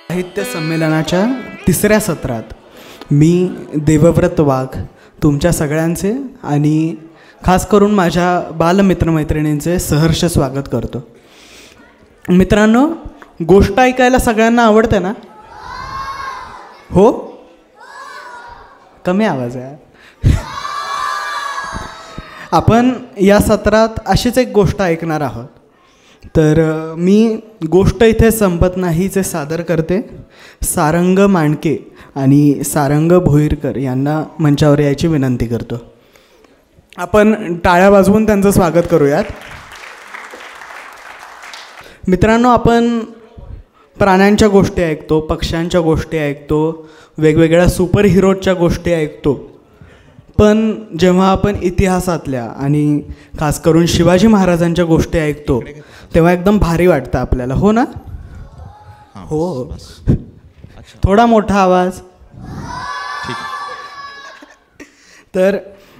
साहित्य संमेलनाच्या तिसऱ्या सत्रात मी देवव्रत वाघ तुमच्या सगळ्यांचे आणि खास करून माझ्या बालमित्रमैत्रिणींचे सहर्ष स्वागत करतो. मित्रांनो, गोष्ट ऐकायला सगळ्यांना आवडते ना? हो, कमी आवाज आहे. आपण या सत्रात अशीच एक गोष्ट ऐकणार आहोत. तर मी गोष्ट इथे संपत नाहीचे सादर करते. सारंग मांडके आणि सारंग भोईरकर यांना मंचावर यायची विनंती करतो. आपण टाळ्या वाजवून त्यांचं स्वागत करूयात. मित्रांनो, आपण प्राण्यांच्या गोष्टी ऐकतो, पक्ष्यांच्या गोष्टी ऐकतो, वेगवेगळ्या सुपर हिरोजच्या गोष्टी ऐकतो. पण जेव्हा आपण इतिहासातल्या आणि खास करून शिवाजी महाराजांच्या गोष्टी ऐकतो तेव्हा एकदम भारी वाटतं आपल्याला, हो ना? हो, थोडा मोठा आवाज. तर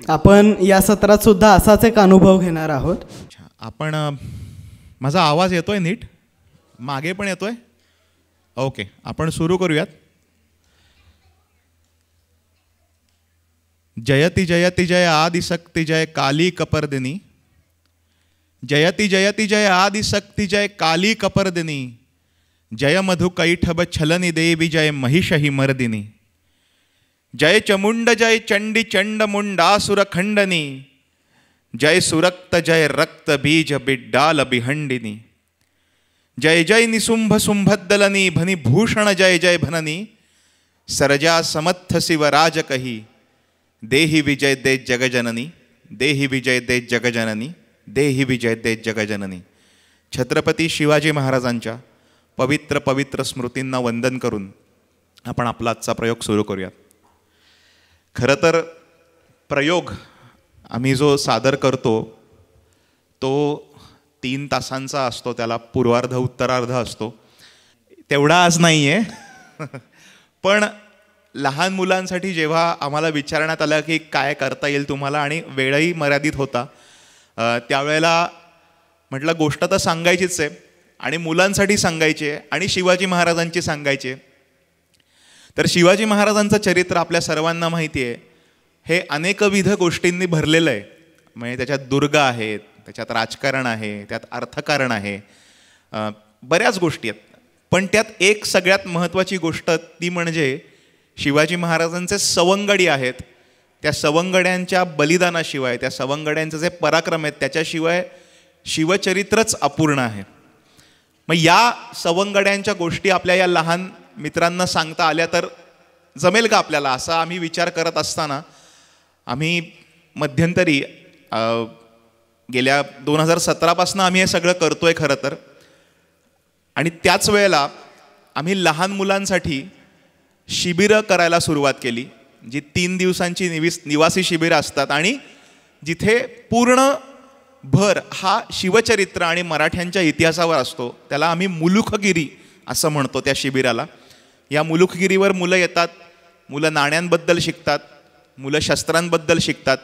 आपण या सत्रात सुद्धा असाच एक अनुभव घेणार आहोत. आपण माझा आवाज येतोय नीट? मागे पण येतोय? ओके, आपण सुरू करूयात. जयति जयति जय आदिशक्ती जय काली कपर्दिनी. जयति जयति जय आदिशक्ती जय काली कपर्दिनी. जय मधुकैठभ छलनी देवी जय महिषहि मर्दिनी. जय चमुंड जय चंडी चंड मुंडासुर खंडनी. जय सुरक्त जय रक्त बीज बिड्डाल बिहंडिनी. जय जय निसुंभ सुंभद्दलनी भनी भूषण जय जय भननी. सरजा समत्थ शिवराज कही देहि विजय दे जगजननी. देहि विजय दे जगजननी. देहि विजय दे जगजननी. छत्रपती शिवाजी महाराजांच्या पवित्र पवित्र स्मृतींना वंदन करून आपण आपला आजचा प्रयोग सुरू करूयात. खरं तर प्रयोग आम्ही जो सादर करतो तो 3 तासांचा असतो, त्याला पूर्वार्ध उत्तरार्ध असतो. तेवढा आज नाही आहे. पण लहान मुलांसाठी जेव्हा आम्हाला विचारण्यात आलं की काय करता येईल तुम्हाला आणि वेळही मर्यादित होता, त्यावेळेला म्हटलं गोष्ट तर सांगायचीच आहे आणि मुलांसाठी सांगायची आहे आणि शिवाजी महाराजांची सांगायची आहे. तर शिवाजी महाराजांचं चरित्र आपल्या सर्वांना माहिती आहे. हे अनेकविध गोष्टींनी भरलेलं आहे. म्हणजे त्याच्यात दुर्ग आहेत, त्याच्यात राजकारण आहे, त्यात अर्थकारण आहे, बऱ्याच गोष्टी आहेत. पण त्यात एक सगळ्यात महत्त्वाची गोष्ट ती म्हणजे शिवाजी महाराजांचे सवंगडी आहेत. त्या सवंगड्यांच्या बलिदानाशिवाय, त्या सवंगड्यांचे जे पराक्रम आहेत त्याच्याशिवाय शिवचरित्रच अपूर्ण आहे. मग या सवंगड्यांच्या गोष्टी आपल्या या लहान मित्रांना सांगता आल्या तर जमेल का आपल्याला, असा आम्ही विचार करत असताना आम्ही मध्यंतरी गेल्या 2017 आम्ही हे सगळं करतोय खरं तर. आणि त्याच वेळेला आम्ही लहान मुलांसाठी शिबिरं करायला सुरुवात केली, जी 3 दिवसांची निवासी शिबिरं असतात आणि जिथे पूर्ण भर हा शिवचरित्र आणि मराठ्यांच्या इतिहासावर असतो. त्याला आम्ही मुलुखगिरी असं म्हणतो त्या शिबिराला. या मुलुखगिरीवर मुलं येतात, मुलं नाण्यांबद्दल शिकतात, मुलं शस्त्रांबद्दल शिकतात,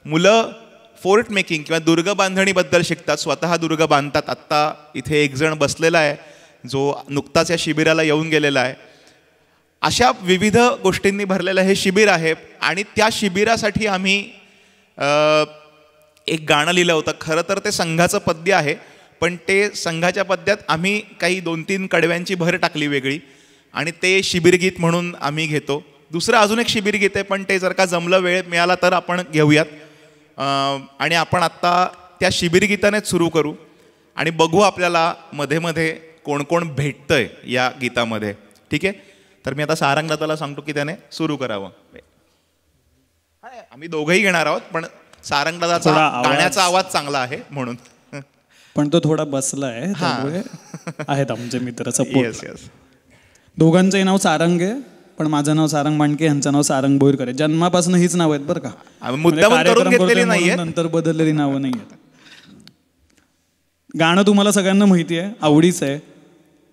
मुलं फोर्ट मेकिंग किंवा दुर्ग बांधणीबद्दल शिकतात, स्वतः दुर्ग बांधतात. आत्ता इथे एक जण बसलेला आहे जो नुकताच या शिबिराला येऊन गेलेला आहे. अशा विविध गोष्टींनी भरलेलं हे शिबिर आहे. आणि त्या शिबिरासाठी आम्ही एक गाणं लिहिलं होतं. खरं तर ते संघाचं पद्य आहे, पण ते संघाच्या पद्यात आम्ही काही 2-3 कडव्यांची भर टाकली वेगळी आणि ते शिबिरगीत म्हणून आम्ही घेतो. दुसरं अजून एक शिबिरगीत आहे, पण ते जर का जमलं, वेळ मिळाला तर आपण घेऊयात. आणि आपण आत्ता त्या शिबिरगीतानेच सुरू करू आणि बघू आपल्याला मध्ये मध्ये कोण कोण भेटतंय या गीतामध्ये. ठीक आहे, तर मी आता सारंगदादाला सांगतो की त्याने सुरू करावं. आम्ही दोघंही घेणार आहोत, पण सारंगदादाचा गाण्याचा आवाज चांगला आहे म्हणून. पण तो थोडा बसला आहे, त्यामुळे आहेत आमचे मित्र सपोर्ट. दोघांचंही नाव सारंग आहे, पण माझं नाव सारंग मांडके, यांचं नाव सारंग भोईरकर आहे. जन्मापासून हीच नाव आहेत बरं का, नंतर बदललेली नावं नाही आहेत. गाणं तुम्हाला सगळ्यांना माहिती आहे, आवडीचं आहे.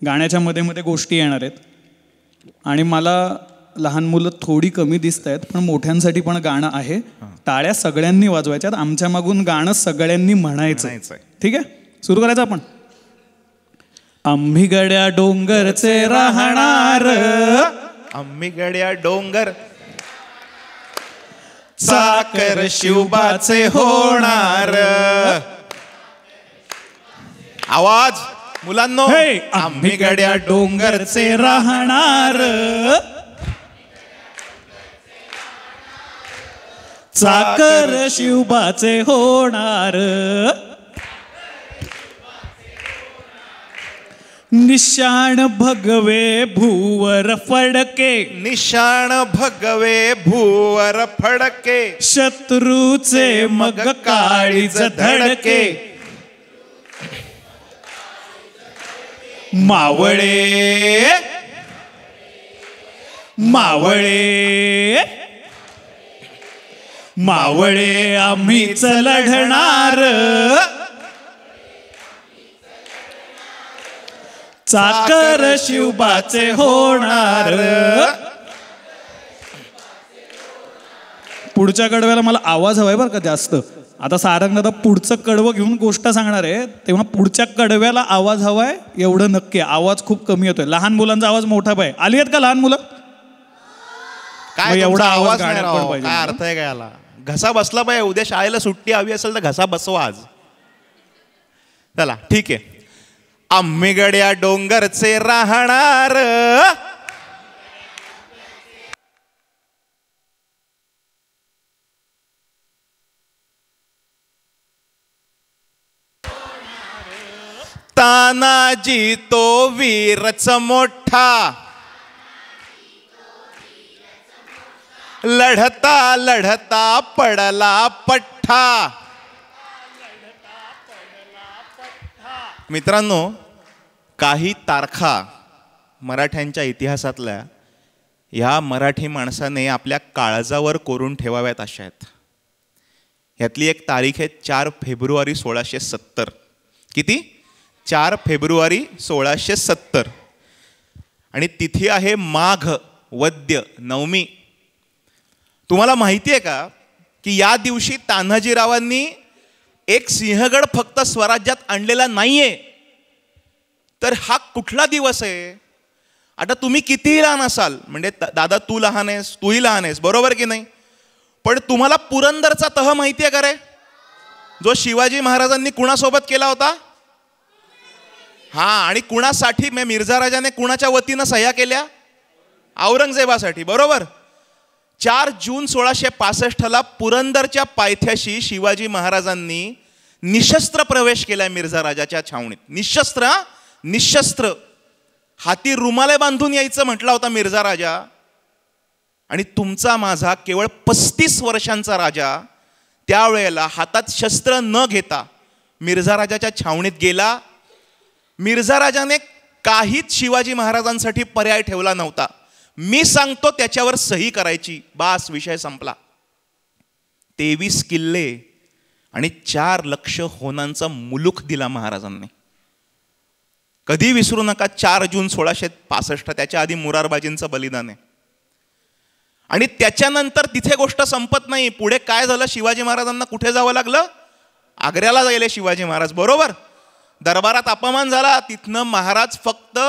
गाण्याच्या मध्ये मध्ये गोष्टी येणार आहेत आणि मला लहान मुलं थोडी कमी दिसत आहेत, पण मोठ्यांसाठी पण गाणं आहे. टाळ्या सगळ्यांनी वाजवायच्यात, आमच्या मागून गाणं सगळ्यांनी म्हणायचं. ठीक आहे, सुरू करायचं आपण. आम्ही गड्या डोंगरचे राहणार, आम्ही गड्या डोंगर चाकर शिवबाचे होणार. आवाज मुलांनो, आम्ही गड्या डोंगरचे राहणार, चाकर शिवबाचे होणार. निशाण भगवे भूवर फडके, निशाण भगवे भूवर फडके, शत्रूचे मग काळीज धडके. मावळे मावळे मावळे आम्हीच लढणार, चाकर शिवबाचे होणार. पुढच्या कडव्याला मला आवाज हवाय बरं का जास्त. आता सारंग दादा पुढचं कडवं घेऊन गोष्ट सांगणार आहे, तेव्हा पुढच्या कडव्याला आवाज हवाय एवढं नक्की. आवाज खूप कमी येतोय, लहान मुलांचा आवाज मोठा पाहिजे. आली आहेत का लहान मुलं? काय एवढा आवाज काय अर्थ आहे? काय याला घसा बसला पाहिजे. उद्या शाळेला सुट्टी हवी असेल तर घसा बसवा आज. चला ठीक आहे. आम्ही गड्या डोंगरचे राहणार, तानाजी तो वीरच मोठा, लढता लढता पडला पठ्ठा. मित्रांनो, काही तारखा मराठ्यांच्या इतिहासातल्या ह्या मराठी माणसाने आपल्या काळजावर कोरून ठेवाव्यात अशा आहेत. यातली एक तारीख आहे 4 फेब्रुवारी 1670. किती? 4 फेब्रुवारी 1670. आणि तिथी आहे माघ वद्य नवमी. तुम्हाला माहिती आहे का की या दिवशी तान्हाजीरावांनी एक सिंहगड फक्त स्वराज्यात आणलेला नाहीये. तर हा कुठला दिवस आहे? आता तुम्ही कितीही लहान असाल, म्हणजे दादा तू लहान आहेस, तूही लहान आहेस, बरोबर की नाही, पण तुम्हाला पुरंदरचा तह माहिती आहे का रे? जो शिवाजी महाराजांनी कुणासोबत केला होता? हा, आणि कुणासाठी? मिर्झा राजाने कुणाच्या वतीनं सह्या केल्या? औरंगजेबासाठी, बरोबर. 4 जून 1665ला पुरंदरच्या पायथ्याशी शिवाजी महाराजांनी निशस्त्र प्रवेश केलाय मिर्झा राजाच्या छावणीत. निशस्त्र, निशस्त्र. हाती रुमाले बांधून यायचं म्हटला होता मिर्झा राजा. आणि तुमचा माझा केवळ 35 वर्षांचा राजा त्यावेळेला हातात शस्त्र न घेता मिर्झा राजाच्या छावणीत गेला. मिर्झा राजाने काहीच शिवाजी महाराजांसाठी पर्याय ठेवला नव्हता. मी सांगतो त्याच्यावर सही करायची, बास, विषय संपला. 23 किल्ले आणि 4 लक्ष होनांचा मुलूक दिला महाराजांनी. कधी विसरू नका 4 जून 1665, त्याच्या आधी मुरारबाजींचं बलिदान आहे. आणि त्याच्यानंतर तिथे गोष्ट संपत नाही. पुढे काय झालं? शिवाजी महाराजांना कुठे जावं लागलं? आग्र्याला गेले शिवाजी महाराज, बरोबर. दरबारात अपमान झाला. तिथनं महाराज फक्त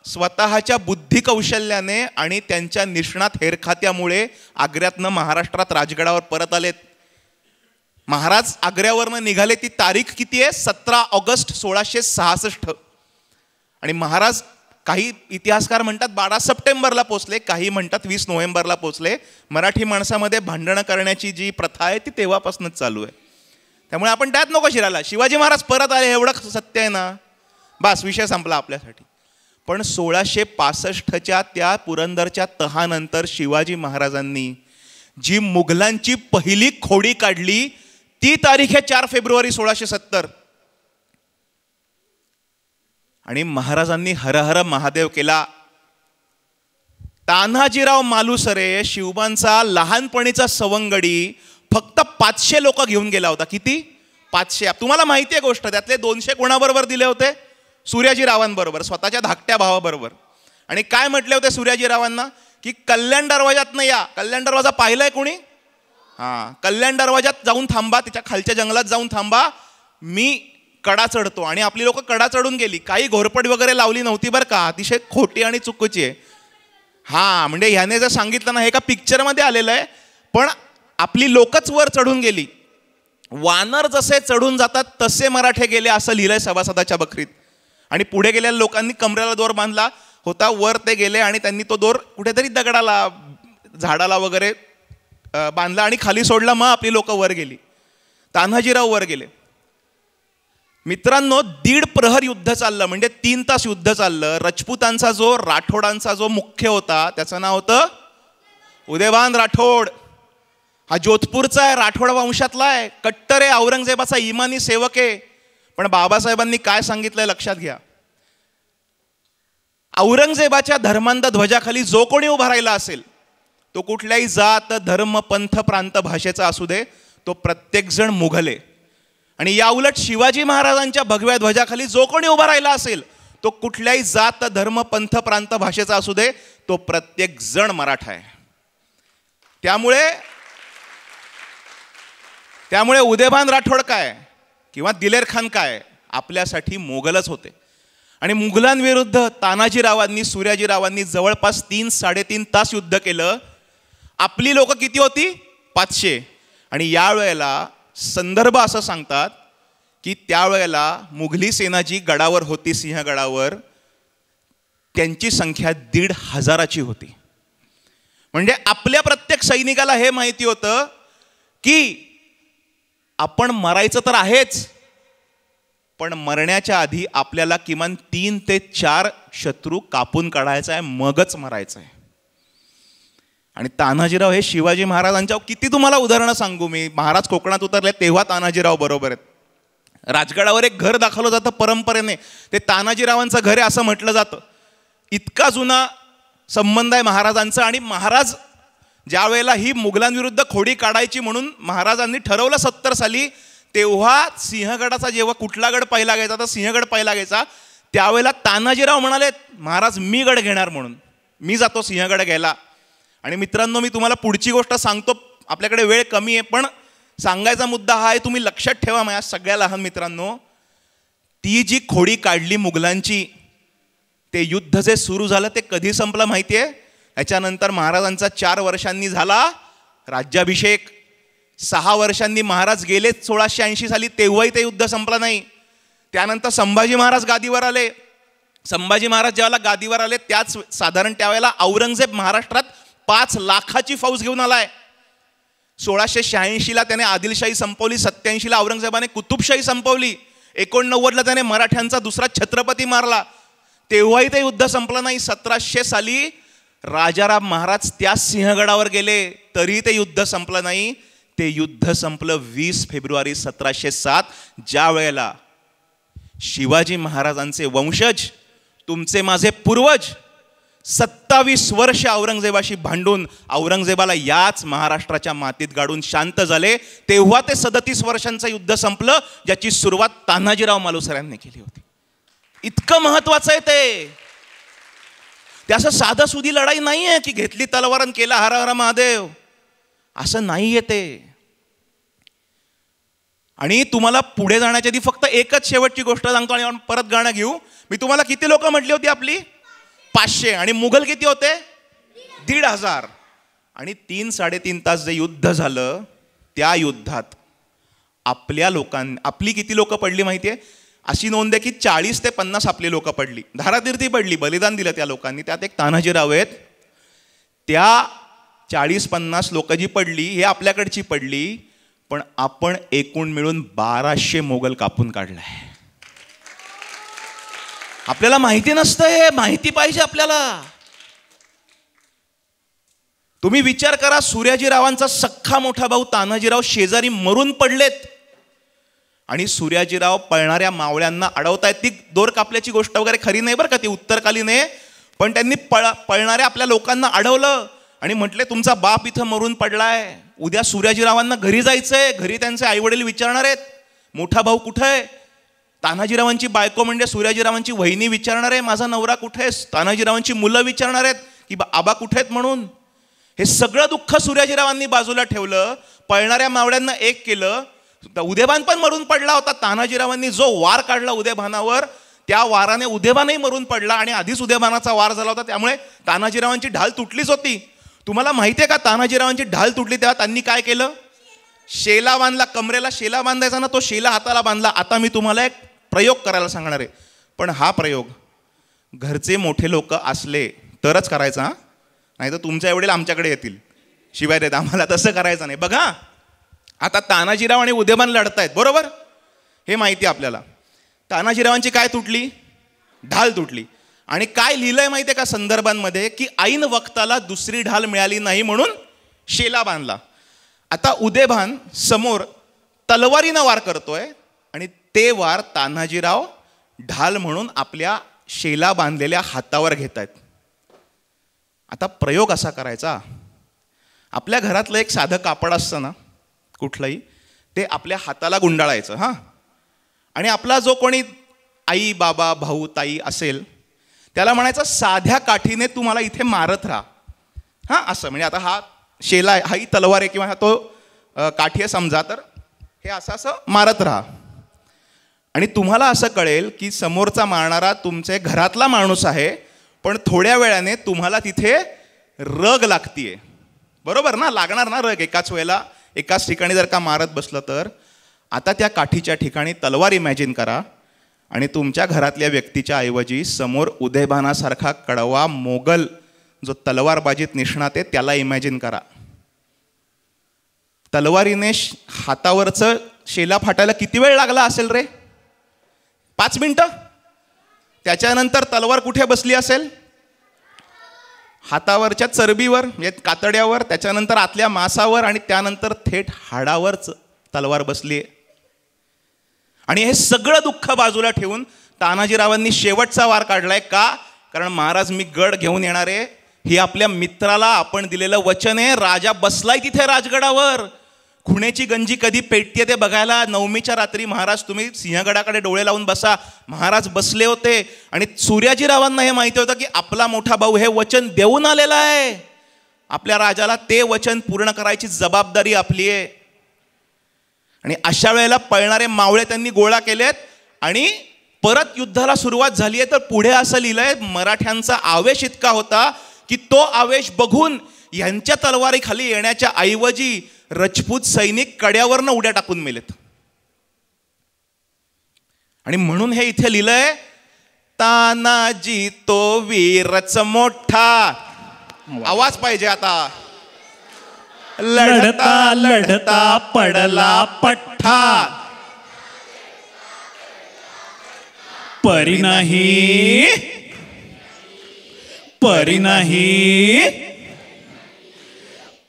स्वतःच्या बुद्धी कौशल्याने आणि त्यांच्या निष्णात हेरखात्यामुळे आग्र्यातनं महाराष्ट्रात राजगडावर परत आलेत. महाराज आग्र्यावरनं निघाले. ती तारीख किती आहे? 17 ऑगस्ट 1666. आणि महाराज, काही इतिहासकार म्हणतात 12 सप्टेंबरला पोचले, काही म्हणतात 20 नोव्हेंबरला पोचले. मराठी माणसामध्ये भांडणं करण्याची जी प्रथा आहे ती तेव्हापासूनच चालू आहे. त्यामुळे आपण त्यात नको शिरायला. शिवाजी महाराज परत आले एवढं सत्य आहे ना, बस, विषय संपला आपल्यासाठी. पण 1665च्या त्या पुरंदरच्या तहानंतर शिवाजी महाराजांनी जी मुघलांची पहिली खोडी काढली ती तारीख आहे 4 फेब्रुवारी 1670. आणि महाराजांनी हर हर महादेव केला. तान्हाजीराव मालुसरे शिवबांचा लहानपणीचा सवंगडी फक्त 500 लोक घेऊन गेला होता. किती? 500. तुम्हाला माहिती आहे गोष्ट, त्यातले 200 कोणाबरोबर दिले होते? सूर्याजीरावांबरोबर, स्वतःच्या धाकट्या भावाबरोबर. आणि काय म्हटले होते सूर्याजीरावांना? की कल्याण दरवाजातनं या. कल्याण दरवाजा पाहिलाय कोणी? हां, कल्याण दरवाजात जाऊन थांबा, त्याच्या खालच्या जंगलात जाऊन थांबा. मी कडा चढतो आणि आपली लोक कडा चढून गेली. काही घोरपड वगैरे लावली नव्हती बरं का, अतिशय खोटी आणि चुकीची आहे. हां, म्हणजे ह्याने जर सांगितलं ना, हे एका पिक्चरमध्ये आलेलं आहे, पण आपली लोकच वर चढून गेली. वानर जसे चढून जातात तसे मराठे गेले असं लिहिलंय सभासदाच्या बखरीत. आणि पुढे गेलेल्या लोकांनी कमरेला दोर बांधला होता, वर ते गेले आणि त्यांनी तो दोर कुठेतरी दगडाला झाडाला वगैरे बांधला आणि खाली सोडला. मग आपली लोक वर गेली. तान्हाजीराव वर गेले. मित्रांनो, 1.5 प्रहर युद्ध चाललं, म्हणजे 3 तास युद्ध चाललं. राजपुतांचा जो राठोडांचा जो मुख्य होता त्याचं नाव होतं उदयभान राठोड. हा जोधपूरचा आहे, राठोड वंशातला आहे, कट्टर आहे, औरंगजेबाचा इमानी सेवक आहे. पण बाबासाहेबांनी काय सांगितलंय लक्षात घ्या. औरंगजेबाच्या धर्मांध ध्वजाखाली जो कोणी उभा राहिला असेल, तो कुठल्याही जात धर्म पंथ प्रांत भाषेचा असू दे, तो प्रत्येकजण मुघल आहे. आणि या उलट शिवाजी महाराजांच्या भगव्या ध्वजाखाली जो कोणी उभा राहिला असेल, तो कुठल्याही जात धर्म पंथ प्रांत भाषेचा असू दे, तो प्रत्येक जण मराठा आहे. त्यामुळे उदयभान राठोड काय किंवा दिलेर खान काय, आपल्यासाठी मोगलच होते. आणि मुघलांविरुद्ध तानाजीरावांनी, सूर्याजीरावांनी जवळपास 3-3.5 तास युद्ध केलं. आपली लोक किती होती? 500. आणि यावेळेला संदर्भ असं सांगतात की त्यावेळेला मुघली सेना जी गडावर होती, सिंहगडावर, त्यांची संख्या 1,500 होती. म्हणजे आपल्या प्रत्येक सैनिकाला हे माहिती होतं की आपण मरायचं तर आहेच, पण मरण्याच्या आधी आपल्याला किमान 3 ते 4 शत्रू कापून काढायचा आहे, मगच मरायचं आहे. आणि तान्हाजीराव हे शिवाजी महाराजांच्या, किती तुम्हाला उदाहरणं सांगू मी. महाराज कोकणात उतरले तेव्हा तान्हाजीराव बरोबर आहेत. राजगडावर एक घर दाखवलं जातं परंपरेने, ते तान्हाजीरावांचं घर आहे असं म्हटलं जातं. इतका जुना संबंध आहे महाराजांचा. आणि महाराज ज्या वेळेला ही मुघलांविरुद्ध खोडी काढायची म्हणून महाराजांनी ठरवलं 70 साली, तेव्हा सिंहगडाचा जेव्हा कुठला गड पहिला घ्यायचा तर सिंहगड पहिला घ्यायचा. त्यावेळेला तान्हाजीराव म्हणाले, महाराज मी गड घेणार, म्हणून मी जातो सिंहगड घ्यायला. आणि मित्रांनो, मी तुम्हाला पुढची गोष्ट सांगतो, आपल्याकडे वेळ कमी आहे, पण सांगायचा मुद्दा हा आहे, तुम्ही लक्षात ठेवा माझ्या सगळ्या लहान मित्रांनो. ती जी खोडी काढली मुघलांची, ते युद्ध जे सुरू झालं ते कधी संपलं माहिती आहे? याच्यानंतर महाराजांचा 4 वर्षांनी झाला राज्याभिषेक. 6 वर्षांनी महाराज गेले 1680 साली, तेव्हाही ते युद्ध संपलं नाही. त्यानंतर संभाजी महाराज गादीवर आले. संभाजी महाराज ज्यावेळेला गादीवर आले त्याच साधारण त्यावेळेला औरंगजेब महाराष्ट्रात 5 लाखाची फौज घेऊन आलाय. 1686ला त्याने आदिलशाही संपवली, 87ला औरंगजेबाने कुतुबशाही संपवली, 89ला त्याने मराठ्यांचा दुसरा छत्रपती मारला, तेव्हाही ते युद्ध संपलं नाही. 1700 साली राजाराम महाराज त्याच सिंहगडावर गेले, तरी ते युद्ध संपलं नाही. ते युद्ध संपलं 20 फेब्रुवारी 1707, ज्या वेळेला शिवाजी महाराजांचे वंशज, तुमचे माझे पूर्वज, 27 वर्ष औरंगजेबाशी भांडून औरंगजेबाला याच महाराष्ट्राच्या मातीत गाडून शांत झाले, तेव्हा ते 37 वर्षांचं युद्ध संपलं, ज्याची सुरुवात तान्हाजीराव मालुसऱ्यांनी केली होती. इतकं महत्वाचं आहे ते. असं साधासुधी लढाई नाही आहे की घेतली तलवार आणि केला हर हर महादेव, असं नाही आहे ते. आणि तुम्हाला पुढे जाण्याच्या आधी फक्त एकच शेवटची गोष्ट सांगतो आणि परत गाणं घेऊ. मी तुम्हाला किती लोक म्हटली होती आपली? 500. आणि मुघल किती होते? 1,500. आणि 3-3.5 तास जे युद्ध झालं, त्या युद्धात आपल्या लोकांनी, आपली किती लोक पडली माहितीये? अशी नोंद आहे की 40 ते 50 आपली लोक पडली, धारातीर्थी पडली, बलिदान दिलं त्या लोकांनी. त्यात एक तान्हाजीराव आहेत. त्या 40-50 लोक जी पडली हे आपल्याकडची पडली, पण आपण एकूण मिळून 1200 मोगल कापून काढलाय. आपल्याला माहिती नसतं, हे माहिती पाहिजे आपल्याला. तुम्ही विचार करा, सूर्याजीरावांचा सख्खा मोठा भाऊ तान्हाजीराव शेजारी मरून पडलेत आणि सूर्याजीराव पळणाऱ्या मावळ्यांना अडवतायत. ती दोर कापल्याची गोष्ट वगैरे खरी नाही बरं का, ती उत्तरकालीन आहे, पण त्यांनी पळणाऱ्या आपल्या लोकांना अडवलं आणि म्हटले तुमचा बाप इथं मरून पडलाय, उद्या सूर्याजीरावांना घरी जायचंय, घरी त्यांचे आईवडील विचारणार आहेत मोठा भाऊ कुठे आहे. तान्हाजीरावांची बायको म्हणजे सूर्याजीरावांची वहिनी विचारणार आहे माझा नवरा कुठे आहे. तान्हाजीरावांची मुलं विचारणार आहेत की आबा कुठे आहेत म्हणून. हे सगळं दुःख सूर्याजीरावांनी बाजूला ठेवलं, पळणाऱ्या मावळ्यांना एक केलं उदयभान पण मरून पडला होता. तानाजीरावांनी जो वार काढला उदयभानावर, त्या वाराने उदयभानही मरून पडला आणि आधीच उदयभानाचा वार झाला होता, त्यामुळे तानाजीरावांची ढाल तुटलीच होती. तुम्हाला माहिती आहे का तानाजीरावांची ढाल तुटली तेव्हा त्यांनी काय केलं? शेला बांधला, कमरेला शेला बांधायचा ना, तो शेला हाताला बांधला. आता मी तुम्हाला एक प्रयोग करायला सांगणार आहे, पण हा प्रयोग घरचे मोठे लोक असले तरच करायचा, नाही तर तुमच्या वडील आमच्याकडे येतील शिवाय देत. आम्हाला तसं करायचं नाही. बघा आता तानाजीराव आणि उदयभान लढतायत, बरोबर, हे माहिती आहे आपल्याला. तानाजीरावांची काय तुटली? ढाल तुटली. आणि काय लिहिलंय माहिती आहे का संदर्भांमध्ये, की ऐन वक्ताला दुसरी ढाल मिळाली नाही म्हणून शेला बांधला. आता उदयभान समोर तलवारीनं वार करतोय आणि ते वार तानाजीराव ढाल म्हणून आपल्या शेला बांधलेल्या हातावर घेत आहेत. आता प्रयोग असा करायचा, आपल्या घरातलं एक साधं कापड असतं ना कुठलंही, ते आपल्या हाताला गुंडाळायचं हां, आणि आपला जो कोणी आई बाबा भाऊ ताई असेल त्याला म्हणायचं साध्या काठीने तू मला इथे मारत राहा हां, असं. म्हणजे आता हा शेला आहे, ही तलवार आहे किंवा हा तो काठी आहे समजा, तर हे असं असं मारत राहा. आणि तुम्हाला असं कळेल की समोरचा मारणारा तुमचे घरातला माणूस आहे, पण थोड्या वेळाने तुम्हाला तिथे रग लागतीये, बरोबर ना, लागणार ना रग. एकाच वेळेला एकाच ठिकाणी जर का मारत बसलं तर. आता त्या काठीच्या ठिकाणी तलवार इमॅजिन करा आणि तुमच्या घरातल्या व्यक्तीच्या ऐवजी समोर उदयभानासारखा कडवा मोगल जो तलवारबाजीत निष्णात आहे त्याला इमॅजिन करा. तलवारीने हातावरचं शेला फाटायला किती वेळ लागला असेल रे? 5 मिनिटं. त्याच्यानंतर तलवार कुठे बसली असेल? हातावरच्या चरबीवर म्हणजे कातड्यावर, त्याच्यानंतर आतल्या मांसावर आणि त्यानंतर थेट हाडावर तलवार बसली. आणि हे सगळं दुःख बाजूला ठेवून तानाजीरावांनी शेवटचा वार काढलाय. का? कारण महाराज मी गड घेऊन येणार आहे, ही आपल्या मित्राला आपण दिलेलं वचन आहे. राजा बसलाय तिथे राजगडावर, खुण्याची गंजी कधी पेटते ते बघायला. नवमीच्या रात्री महाराज तुम्ही सिंहगडाकडे डोळे लावून बसा. महाराज बसले होते आणि सूर्याजीरावांना हे माहिती होतं की आपला मोठा भाऊ हे वचन देऊन आलेला आहे, आपल्या राजाला ते वचन पूर्ण करायची जबाबदारी आपली आहे. आणि अशा वेळेला पळणारे मावळे त्यांनी गोळा केलेत आणि परत युद्धाला सुरुवात झाली आहे. तर पुढे असं लिहिलंय, मराठ्यांचा आवेश इतका होता की तो आवेश बघून यांच्या तलवारीखाली येण्याच्या ऐवजी राजपूत सैनिक कड्यावरनं उड्या टाकून मेलेत. आणि म्हणून हे इथे लिहिलंय, तानाजी तो वीरच मोठा. आवाज पाहिजे आता. लढता लढता पडला पठ्ठा, परी नाही परी नाही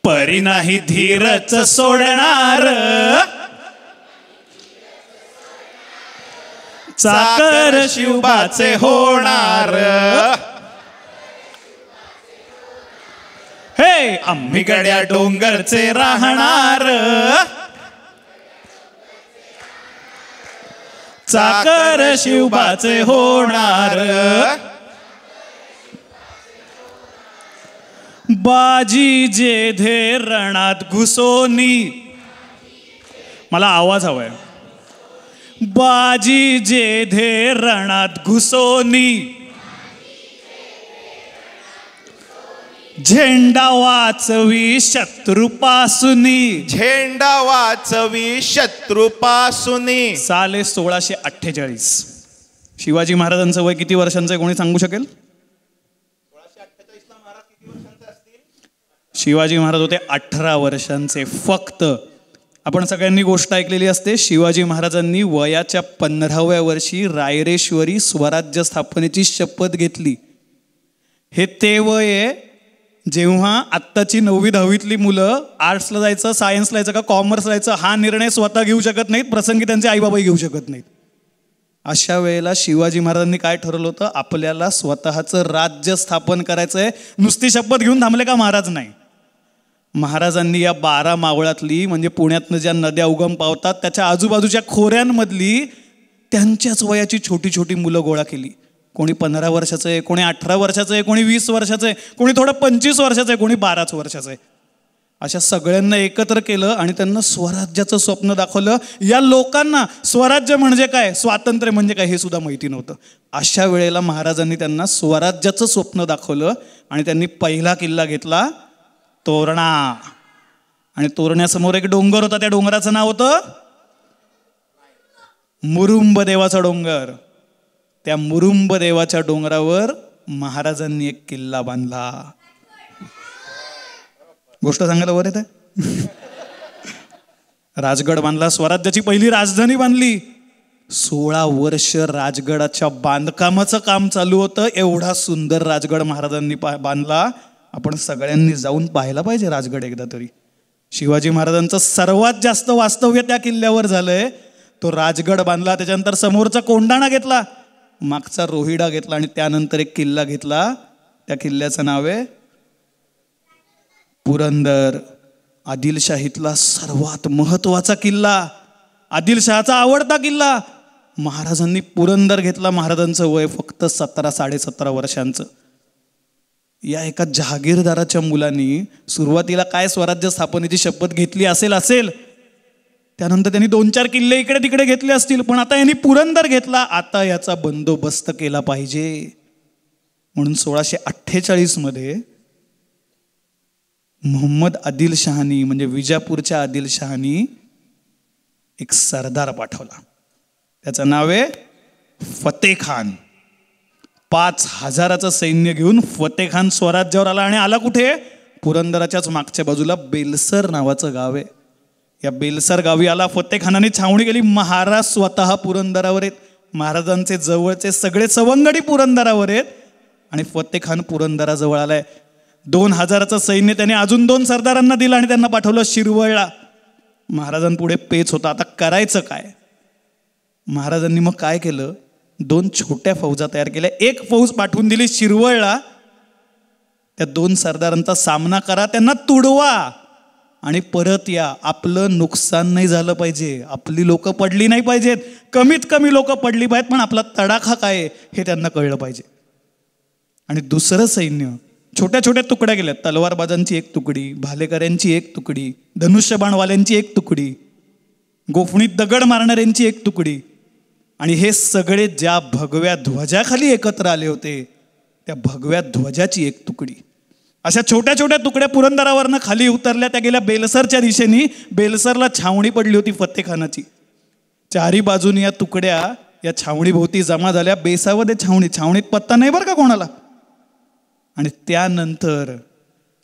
परी नाही धीरच सोडणार, चाकर शिवबाचे होणार. हे आम्ही गड्या डोंगरचे राहणार, चाकर शिवबाचे होणार. बाजी जेधे रणात घुसोनी, मला आवाज हवाय. बाजी जेधे रणात घुसोनी, झेंडा वाचवी शत्रूपासूनी, झेंडा वाचवी शत्रूपासूनी. साले 1648. शिवाजी महाराजांचं वय किती वर्षांचं आहे कोणी सांगू शकेल? शिवाजी महाराज होते 18 वर्षांचे फक्त. आपण सगळ्यांनी गोष्ट ऐकलेली असते, शिवाजी महाराजांनी वयाच्या 15व्या वर्षी रायरेश्वरी स्वराज्य स्थापनेची शपथ घेतली. हे ते वय आहे जेव्हा आत्ताची 9वी 10वीतली मुलं आर्ट्सला जायचं, सायन्सला जायचं का कॉमर्सला जायचं हा निर्णय स्वतः घेऊ शकत नाहीत, प्रसंगी त्यांचे आईबाबाही घेऊ शकत नाहीत. अशा वेळेला शिवाजी महाराजांनी काय ठरवलं होतं? आपल्याला स्वतःचं राज्य स्थापन करायचं आहे. नुसती शपथ घेऊन थांबले का महाराज? नाही. महाराजांनी या 12 मावळातली म्हणजे पुण्यातनं ज्या नद्या उगम पावतात त्याच्या आजूबाजूच्या खोऱ्यांमधली त्यांच्याच वयाची छोटी छोटी मुलं गोळा केली. कोणी 15 वर्षाचं आहे, कोणी 18 वर्षाचं आहे, कोणी 20 वर्षाचं आहे, कोणी थोडं 25 वर्षाचं आहे, कोणी 12 वर्षाचं आहे. अशा सगळ्यांना एकत्र केलं आणि त्यांना स्वराज्याचं स्वप्न दाखवलं. या लोकांना स्वराज्य म्हणजे काय, स्वातंत्र्य म्हणजे काय हे सुद्धा माहिती नव्हतं. अशा वेळेला महाराजांनी त्यांना स्वराज्याचं स्वप्न दाखवलं आणि त्यांनी पहिला किल्ला घेतला तोरणा. आणि तोरण्यासमोर एक डोंगर होता, त्या डोंगराचं नाव होतं मुरुंब देवाचा डोंगर. त्या मुरुंब देवाच्या डोंगरावर महाराजांनी एक किल्ला बांधला. गोष्ट सांगायला वर येत आहे. राजगड बांधला, स्वराज्याची पहिली राजधानी बांधली. 16 वर्ष राजगडाच्या बांधकामाचं काम चालू होतं. एवढा सुंदर राजगड महाराजांनी बांधला. आपण सगळ्यांनी जाऊन पाहायला पाहिजे राजगड एकदा तरी. शिवाजी महाराजांचं सर्वात जास्त वास्तव्य त्या किल्ल्यावर झालंय. तो राजगड बांधला, त्याच्यानंतर समोरचा कोंढाणा घेतला, मागचा रोहिडा घेतला आणि त्यानंतर एक किल्ला घेतला. त्या किल्ल्याचं नाव आहे पुरंदर. आदिलशाहीतला सर्वात महत्वाचा किल्ला, आदिलशहाचा आवडता किल्ला. महाराजांनी पुरंदर घेतला. महाराजांचं वय फक्त 17-17.5 वर्षांचं. या एका जहागीरदाराच्या मुलांनी सुरुवातीला काय स्वराज्य स्थापनेची शपथ घेतली असेल, त्यानंतर त्यांनी 2-4 किल्ले इकडे तिकडे घेतले असतील, पण आता यांनी पुरंदर घेतला. आता याचा बंदोबस्त केला पाहिजे म्हणून 1648 मध्ये मोहम्मद आदिलशहानी म्हणजे विजापूरच्या आदिलशहानी एक सरदार पाठवला. त्याचं नाव आहे फतेह खान. 5000चं सैन्य घेऊन फतेह खान स्वराज्यावर आला. आणि आला कुठे, पुरंदराच्याच मागच्या बाजूला बेलसर नावाचं गाव आहे. या बेलसर गावी आला. फतेह खानाने छावणी केली. महाराज स्वतः पुरंदरावर आहेत. महाराजांचे जवळचे सगळे सवंगडी पुरंदरावर आहेत आणि फतेह खान पुरंदराजवळ आलाय. 2000चं सैन्य त्याने अजून 2 सरदारांना दिलं आणि त्यांना पाठवलं शिरवळला. महाराजांपुढे पेच होता. आता करायचं काय. महाराजांनी मग काय केलं, 2 छोट्या फौजा तयार केल्या. एक फौज पाठवून दिली शिरवळला. त्या 2 सरदारांचा सामना करा, त्यांना तुडवा आणि परत या. आपलं नुकसान नाही झालं पाहिजे, आपली लोक पडली नाही पाहिजेत, कमीत कमी लोक पडली पाहिजेत, पण आपला तडाखा काय आहे हे त्यांना कळलं पाहिजे. आणि दुसरं सैन्य छोट्या छोट्या तुकड्या गेल्या. तलवारबाजांची एक तुकडी, भालेकऱ्यांची एक तुकडी, धनुष्यबाणवाल्यांची एक तुकडी, गोफणीत दगड मारणाऱ्यांची एक तुकडी. आणि हे सगळे ज्या भगव्या ध्वजाखाली एकत्र आले होते त्या भगव्या ध्वजाची एक तुकडी. अशा छोट्या छोट्या तुकड्या पुरंदरावरनं खाली उतरल्या. त्या गेल्या बेलसरच्या दिशेने. बेलसरला छावणी पडली होती फतेह खानाची. 4ही बाजूनी या तुकड्या या छावणीभोवती जमा झाल्या. बेसावदे छावणीत पत्ता नाही बरं का कोणाला. आणि त्यानंतर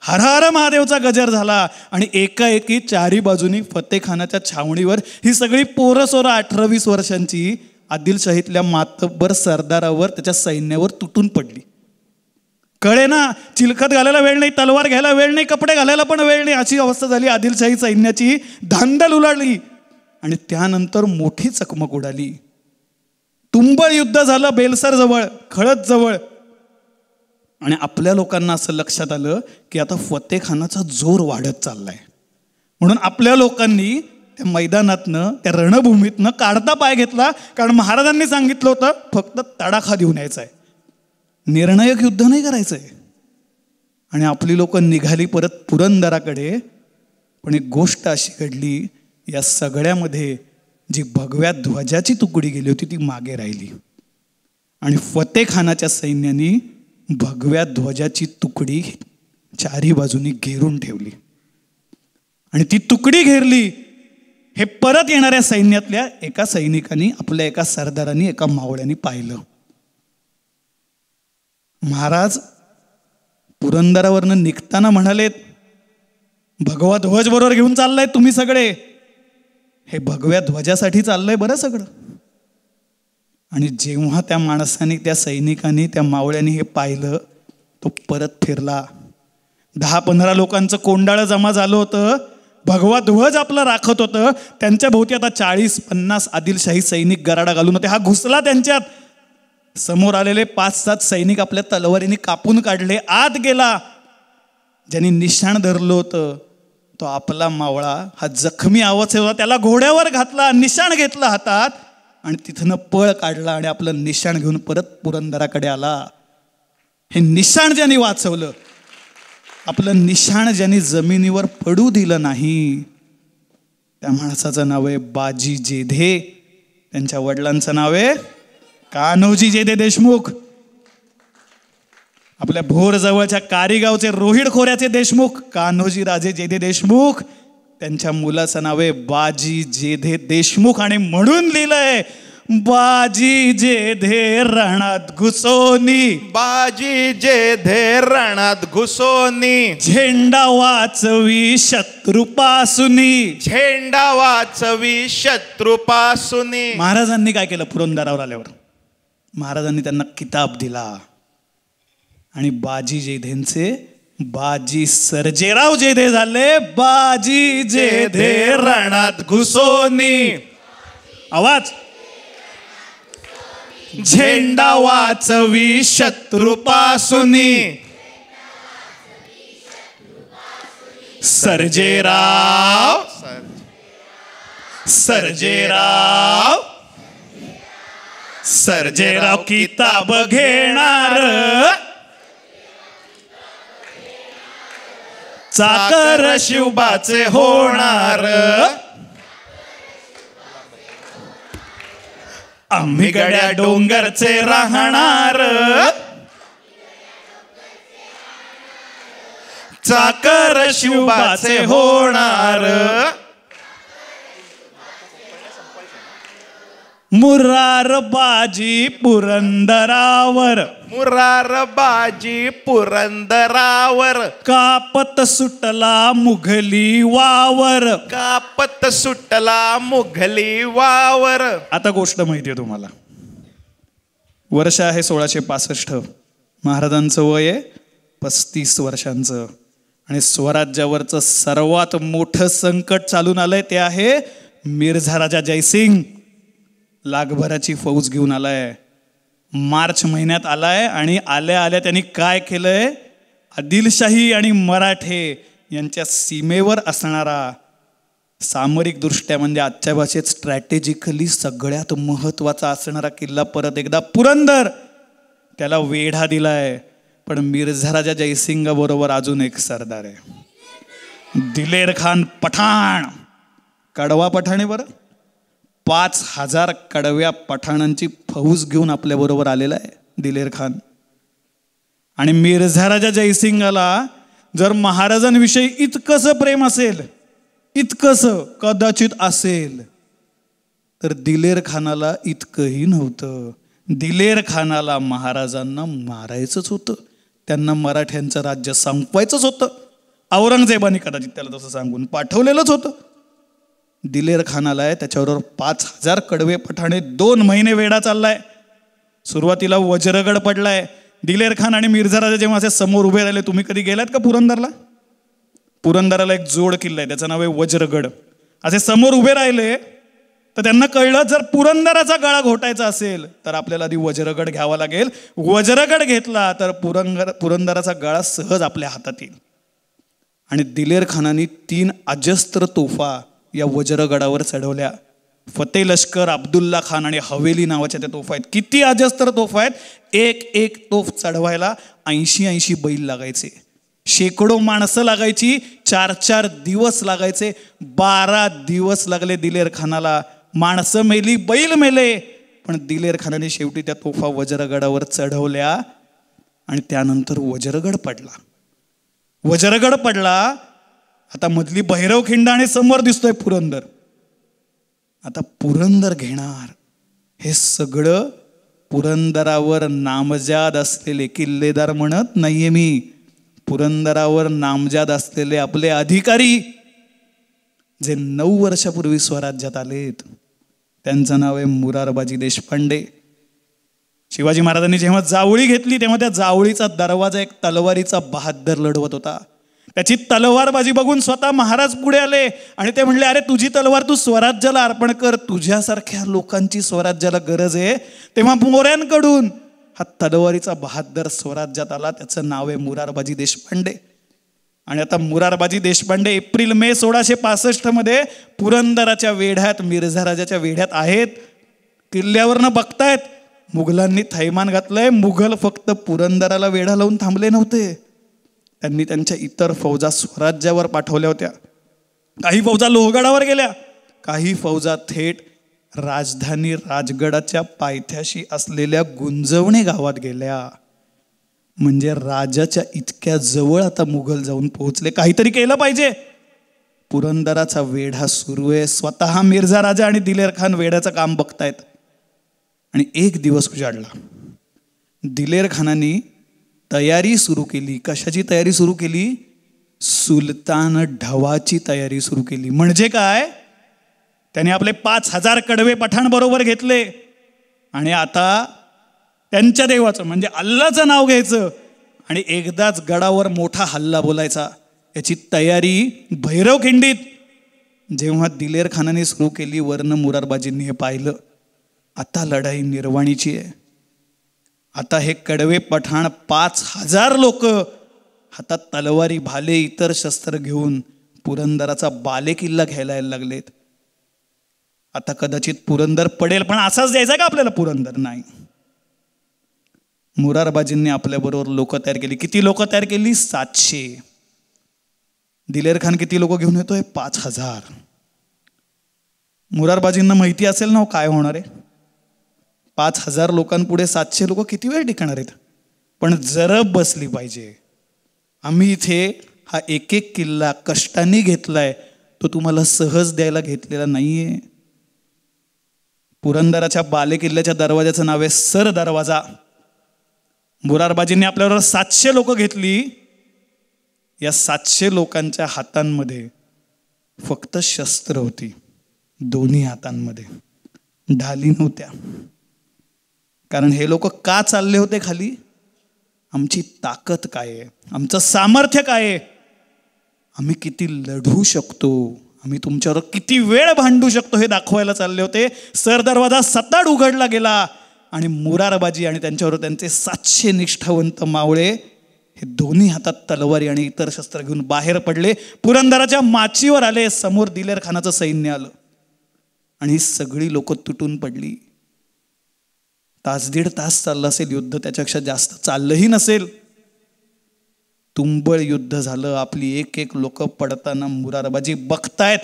हर हर महादेवचा गजर झाला आणि एकाएकी 4ही बाजूनी फतेह खानाच्या छावणीवर ही सगळी पोरं-सोरं 18-20 वर्षांची आदिलशाहीतल्या मातब्बर सरदारावर, त्याच्या सैन्यावर तुटून पडली. कळे ना, चिलखत घालायला वेळ नाही, तलवार घ्यायला वेळ नाही, कपडे घालायला पण वेळ नाही, अशी अवस्था झाली. आदिलशाही सैन्याची धांदल उलाडली आणि त्यानंतर मोठी चकमक उडाली. तुंबळ युद्ध झालं बेलसर जवळ, खळद जवळ. आणि आपल्या लोकांना असं लक्षात आलं की आता फतेह खानाचा जोर वाढत चाललाय. म्हणून आपल्या लोकांनी त्या मैदानातनं, त्या रणभूमीतनं काढता पाय घेतला. कारण महाराजांनी सांगितलं होतं फक्त तडाखा देऊन यायचा आहे, निर्णायक युद्ध नाही करायचं आहे. आणि आपली लोक निघाली परत पुरंदराकडे. पण एक गोष्ट अशी घडली, या सगळ्यामध्ये जी भगव्या ध्वजाची तुकडी गेली होती ती मागे राहिली. आणि फतेह खानाच्या सैन्याने भगव्या ध्वजाची तुकडी 4ही बाजूनी घेरून ठेवली. आणि ती तुकडी घेरली हे परत येणाऱ्या सैन्यातल्या एका सैनिकांनी, आपल्या एका सरदारांनी, एका मावळ्यांनी पाहिलं. महाराज पुरंदरावरनं निघताना म्हणालेत, भगवा ध्वज बरोबर घेऊन चाललाय तुम्ही सगळे, हे भगव्या ध्वजासाठी चाललंय बरं सगळं. आणि जेव्हा त्या माणसाने, त्या सैनिकांनी, त्या मावळ्यांनी हे पाहिलं, तो परत फिरला. 10-15 लोकांचं कोंडाळं जमा झालं होतं. भगवा ध्वज आपला राखत होतं. त्यांच्या भोवती आता 40-50 आदिलशाही सैनिक गराडा घालून होते. हा घुसला त्यांच्यात. समोर आलेले 5-7 सैनिक आपल्या तलवारीने कापून काढले. आत गेला. ज्यांनी निशाण धरलं होतं तो आपला मावळा, हा जखमी आवाज होता, त्याला घोड्यावर घातला, निशाण घेतला हातात आणि तिथनं पळ काढला आणि आपलं निशाण घेऊन परत पुरंदराकडे आला. हे निशाण ज्यांनी वाचवलं, आपलं निशाण ज्यांनी जमिनीवर पडू दिलं नाही त्या माणसाचं नाव आहे बाजी जेधे. त्यांच्या वडिलांचं नाव आहे कान्होजी जेधे देशमुख. आपल्या भोर जवळच्या कारीगावचे रोहिड खोऱ्याचे देशमुख कान्होजी राजे जेधे देशमुख. त्यांच्या मुलाचं नाव आहे बाजी जेधे देशमुख. आणि म्हणून लिहिलंय बाजी जेधे रणात घुसोनी, बाजी जेधे रणात घुसोनी, झेंडा वाचवी शत्रूपासूनी, झेंडा वाचवी शत्रूपासूनी. महाराजांनी काय केलं? पुरंदरावर आल्यावर महाराजांनी त्यांना किताब दिला आणि बाजी जेधेंचे बाजी सर्जेराव जेधे झाले. बाजी जेधे रणात घुसोनी, आवाज, झेंडा वाचवी शत्रूपासूनी, सर्जेराव सर्जेराव सर्जेराव किताब घेणार, चाकर शिवबाचे होणार, आम्ही गड्या डोंगरचे राहणार, चाकर शिवबाचे होणार, मुरारबाजी पुरंदरावर, मुरारबाजी पुरंदरावर, कापत सुटला मुघली वावर, कापत सुटला मुघली वावर. आता गोष्ट माहिती आहे तुम्हाला. वर्ष आहे 1665. महाराजांचं वय आहे 35 वर्षांचं. आणि स्वराज्यावरचं सर्वात मोठं संकट चालून आलंय ते आहे मिर्झा राजा जयसिंग. लाखभराची फौज घेऊन आलाय, मार्च महिन्यात आलाय. आणि आल्या आल्या त्यांनी काय केलंय? आदिलशाही आणि मराठे यांच्या सीमेवर असणारा सामरिक दृष्ट्या म्हणजे आजच्या भाषेत स्ट्रॅटेजिकली सगळ्यात महत्वाचा असणारा किल्ला परत एकदा पुरंदर त्याला वेढा दिलाय. पण मिर्झा राजा जयसिंग बरोबर अजून एक सरदार आहे, दिलेर खान पठाण. कडवा पठाण आहे बरं. 5000 कडव्या पठाणांची फौज घेऊन आपल्या बरोबर आलेला आहे दिलेर खान. आणि मिर्झा राजा जयसिंगाला जर महाराजांविषयी इतकंसं प्रेम असेल, इतकंसं कदाचित असेल, तर दिलेर खानाला इतकंही नव्हतं. दिलेर खानाला महाराजांना मारायचंच होतं, त्यांना मराठ्यांचं राज्य संपवायचंच होतं. औरंगजेबाने कदाचित त्याला तसं सांगून पाठवलेलंच होतं. दिलेर खान आलाय, त्याच्याबरोबर 5000 कडवे पठाणे. 2 महिने वेढा चाललाय. सुरुवातीला वज्रगड पडलाय. दिलेर खान आणि मिर्झा राजा जेव्हा असे समोर उभे राहिले, तुम्ही कधी गेलात का पुरंदरला? पुरंदराला एक जोड किल्ला आहे, त्याचं नाव आहे वज्रगड. असे समोर उभे राहिले तर त्यांना कळलं जर पुरंदराचा गळा घोटायचा असेल तर आपल्याला आधी वज्रगड घ्यावा लागेल. वज्रगड घेतला तर पुरंदराचा गळा सहज आपल्या हातात येईल. आणि दिलेर खानाने 3 अजस्त्र तोफा या वज्रगडावर चढवल्या. फतेह लष्कर, अब्दुल्ला खान आणि हवेली नावाच्या त्या तोफा आहेत. किती अजस्त्र तोफा आहेत? एक तोफ चढवायला 80 बैल लागायचे, शेकडो माणसं लागायची, 4 दिवस लागायचे. 12 दिवस लागले दिलेर खानाला. माणसं मेली, बैल मेले, पण दिलेर खानाने शेवटी त्या तोफा वज्रगडावर चढवल्या. आणि त्यानंतर वज्रगड पडला. वज्रगड पडला. आता मधली भैरवखिंड आणि समोर दिसतोय पुरंदर. आता पुरंदर घेणार. हे सगळं पुरंदरावर नामजाद असलेले किल्लेदार म्हणत नाहीये मी, पुरंदरावर नामजाद असलेले आपले अधिकारी जे 9 वर्षापूर्वी स्वराज्यात आलेत. त्यांचं नाव आहे मुरारबाजी देशपांडे. शिवाजी महाराजांनी जेव्हा जावळी घेतली तेव्हा त्या जावळीचा दरवाजा एक तलवारीचा बहादर लढवत होता. त्याची तलवारबाजी बघून स्वतः महाराज पुढे आले आणि ते म्हणले, अरे तुझी तलवार तू स्वराज्याला अर्पण कर, तुझ्यासारख्या लोकांची स्वराज्याला गरज आहे. तेव्हा मोऱ्यांकडून हा तलवारीचा बहादर स्वराज्यात आला. त्याचं नाव आहे मुरारबाजी देशपांडे. आणि आता मुरारबाजी देशपांडे एप्रिल-मे 1665 पुरंदराच्या वेढ्यात, मिर्झा राजाच्या वेढ्यात आहेत. किल्ल्यावरनं बघतायत मुघलांनी थैमान घातलंय. मुघल फक्त पुरंदराला वेढा लावून थांबले नव्हते, त्यांनी त्यांच्या इतर फौजा स्वराज्यावर पाठवल्या होत्या. काही फौजा लोहगडावर गेल्या, काही फौजा थेट राजधानी राजगडाच्या पायथ्याशी असलेल्या गुंजवणे गावात गेल्या. म्हणजे राजाच्या इतक्या जवळ आता मुघल जाऊन पोहोचले. काहीतरी केलं पाहिजे. पुरंदराचा वेढा सुरू आहे. स्वतः मिर्झा राजा आणि दिलेर खान वेढ्याचं काम बघतायत. आणि एक दिवस उजाडला. दिलेर खानाने तयारी सुरू केली. कशाची तयारी सुरू केली? सुलतान ढवाची तयारी सुरू केली. म्हणजे काय? त्याने आपले 5,000 कडवे पठाण बरोबर घेतले आणि आता त्यांच्या देवाचं म्हणजे अल्लाचं नाव घ्यायचं आणि एकदाच गडावर मोठा हल्ला बोलायचा. याची तयारी भैरवखिंडीत जेव्हा दिलेर खानाने सुरू केली, वर्ण मुरारबाजींनी हे पाहिलं. आता लढाई निर्वाणीची आहे. आता हे कडवे पठाण 5,000 लोक हातात तलवारी, भाले, इतर शस्त्र घेऊन पुरंदराचा बालेकिल्ला घ्यायला यायला लागलेत. आता कदाचित पुरंदर पडेल, पण असाच द्यायचा का आपल्याला पुरंदर? नाही. मुरारबाजींनी आपल्याबरोबर लोक तयार केली. किती लोक तयार केली? 700. दिलेर खान किती लोक घेऊन येतोय? 5,000. मुरारबाजींना माहिती असेल ना काय होणार आहे. 5,000 लोकांपुढे 700 लोक किती वेळ टिकणार आहेत. पण जरब बसली पाहिजे. आम्ही इथे हा एक एक किल्ला कष्टाने घेतलाय, तो तुम्हाला सहज द्यायला घेतलेला नाहीये. पुरंदराच्या बालेकिल्ल्याच्या दरवाजाचं नाव आहे सर दरवाजा. मुरारबाजींनी आपल्याबरोबर 700 लोक घेतली. या 700 लोकांच्या हातांमध्ये फक्त शस्त्र होती. दोन्ही हातांमध्ये ढाली नव्हत्या. कारण हे लोक का चालले होते खाली? आमची ताकद काय आहे, आमचं सामर्थ्य काय आहे, आम्ही किती लढू शकतो, आम्ही तुमच्यावर किती वेळ भांडू शकतो हे दाखवायला चालले होते. सर दरवाजा सताड उघडला गेला आणि मुरारबाजी आणि त्यांच्यावर त्यांचे 700 निष्ठावंत मावळे हे दोन्ही हातात तलवारी आणि इतर शस्त्र घेऊन बाहेर पडले. पुरंदराच्या माचीवर आले. समोर दिलेर खानाचं सैन्य आलं आणि ही सगळी लोक तुटून पडली. 1.5 तास चाललं असेल युद्ध, त्याच्यापेक्षा जास्त चाललंही नसेल. तुंबळ युद्ध झालं. आपली एक एक लोक पडताना मुरारबाजी बघतायत,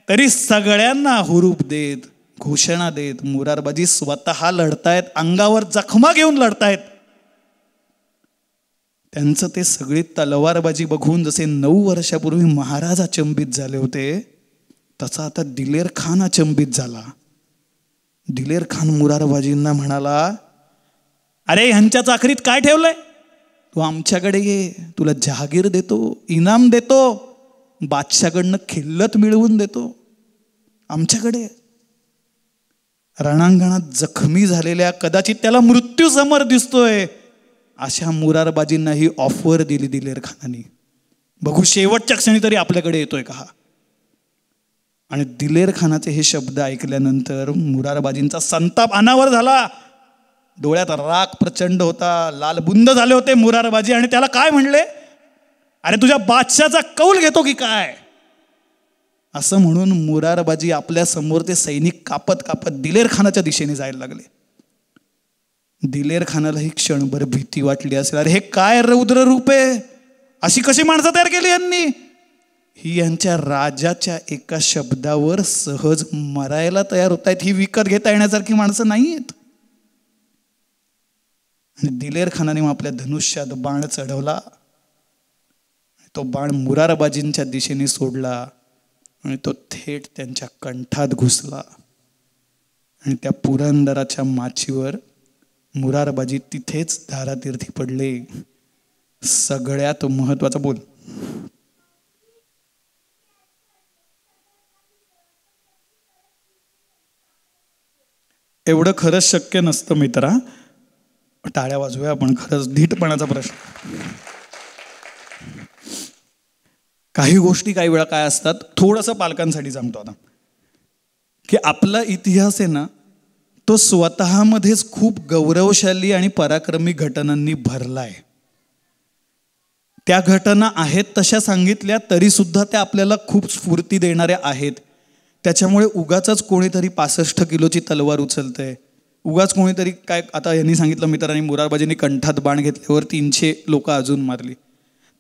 तरी सगळ्यांना हुरूप देत, घोषणा देत मुरारबाजी स्वतः लढतायत. अंगावर जखमा घेऊन लढतायत. त्यांचं ते सगळी तलवारबाजी बघून जसे 9 वर्षापूर्वी महाराज अचंबित झाले होते, तसा आता दिलेर खान अचंबित झाला. दिलेर खान मुरारबाजींना म्हणाला, अरे ह्यांच्या चाकरीत काय ठेवलंय? तू आमच्याकडे ये, तुला जहागीर देतो, इनाम देतो, बादशाकडनं खिल्लत मिळवून देतो, आमच्याकडे. रणांगणात जखमी झालेल्या, कदाचित त्याला मृत्यू समोर दिसतोय, अशा मुरारबाजींना ही ऑफर दिली दिलेर खानाने. बघू शेवटच्या क्षणी तरी आपल्याकडे येतोय का. आणि दिलेर खानाचे हे शब्द ऐकल्यानंतर मुरारबाजींचा संताप अनावर झाला. डोळ्यात राग प्रचंड होता, लालबुंद झाले होते मुरारबाजी. आणि त्याला काय म्हणले, अरे तुझ्या बादशाचा कौल घेतो की काय? असं म्हणून मुरारबाजी आपल्या समोर ते सैनिक कापत कापत दिलेर खानाच्या दिशेने जायला लागले. दिलेर खानाला ही क्षणभर भीती वाटली असेल. अरे हे काय रौद्र रूप आहे, अशी कशी माणसं तयार केली यांनी? ही यांच्या राजाच्या एका शब्दावर सहज मरायला तयार होत आहेत. ही विकत घेता येण्यासारखी माणसं नाही आहेत. आणि दिलेर खानाने मग आपल्या धनुष्यात बाण चढवला. तो बाण मुरारबाजींच्या दिशेने सोडला आणि तो थेट त्यांच्या कंठात घुसला. आणि त्या पुरंदराच्या माचीवर मुरारबाजी तिथेच धारातीर्थी पडले. सगळ्यात महत्वाचा बोल, एवढं खरंच शक्य नसतं मित्रा. टाळ्या वाजवूया आपण. खरंच धीटपणाचा प्रश्न. काही गोष्टी काही वेळा काय असतात, थोडंसं पालकांसाठी सांगतो आता, की आपला इतिहास आहे ना, तो स्वतःमध्येच खूप गौरवशाली आणि पराक्रमी घटनांनी भरलाय. त्या घटना आहेत तशा सांगितल्या तरी सुद्धा त्या आपल्याला खूप स्फूर्ती देणाऱ्या आहेत. त्याच्यामुळे उगाच कोणीतरी 65 किलोची तलवार उचलतंय, उगाच कोणीतरी काय, आता यांनी सांगितलं मित्रांनी, मुरारबाजींनी कंठात बाण घेतल्यावर 300 लोक अजून मारली.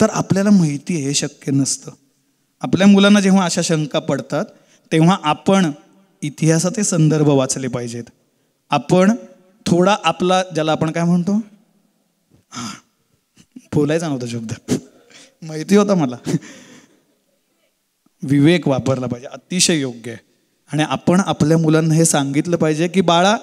तर आपल्याला माहिती आहे हे शक्य नसतं. आपल्या मुलांना जेव्हा अशा शंका पडतात तेव्हा आपण इतिहासाचे संदर्भ वाचले पाहिजेत. आपण थोडा आपला, ज्याला आपण काय म्हणतो, बोलायचा नव्हता शब्द, माहिती होता मला, विवेक वापरला पाहिजे. अतिशय योग्य आहे. आणि आपण आपल्या मुलांना हे सांगितलं पाहिजे की बाळा,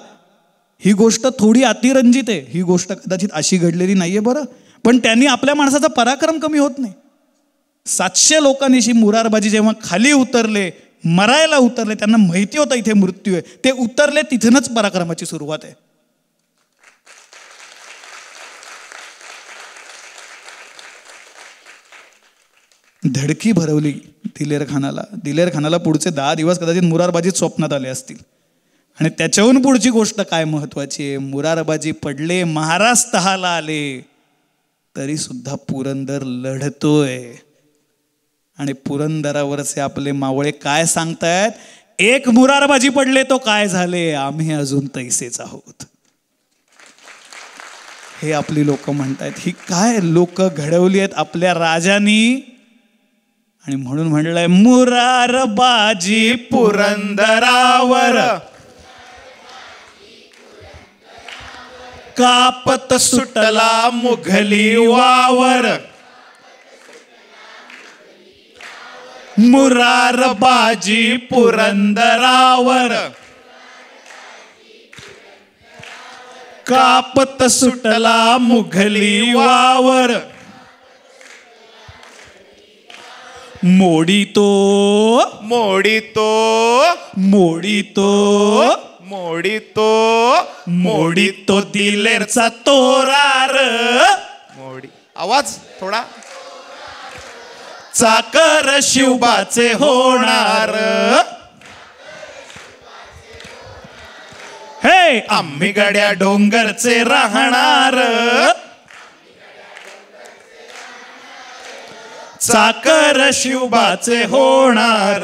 ही गोष्ट थोडी अतिरंजित आहे, ही गोष्ट कदाचित अशी घडलेली नाहीये बरं, पण त्यांनी आपल्या माणसाचा पराक्रम कमी होत नाही. 700 लोकांनीशी मुरारबाजी जेव्हा खाली उतरले, मरायला उतरले, त्यांना माहिती होतं इथे मृत्यू आहे, ते उतरले, तिथूनच पराक्रमाची सुरुवात आहे. धडकी भरवली दिलेर खानाला पुढचे 10 दिवस कदाचित मुरारबाजीत स्वप्नात आले असतील. आणि त्याच्याहून पुढची गोष्ट काय महत्वाची आहे, मुरारबाजी पडले, महाराज तहाला आले, तरी सुद्धा पुरंदर लढतोय. आणि पुरंदरावरचे आपले मावळे काय सांगतायत, एक मुरारबाजी पडले तो काय झाले, आम्ही अजून तैसेच आहोत. हे आपली लोक म्हणतायत. ही काय लोक घडवली आहेत आपल्या राजांनी. आणि म्हणून म्हणलंय, मुरारबाजी पुरंदरावर, कापत सुटला मुघली वावर. मुरारबाजी पुरंदरावर, कापत सुटला मुघली वावर. मोडितो मोडितो मोडितो मोडितो मोडितो दिलेरचा तोरार. मोडी, आवाज थोडा. चाकर शिवबाचे होणार. हे आम्ही गड्या डोंगरचे राहणार. चाकर शिवबाचे होणार.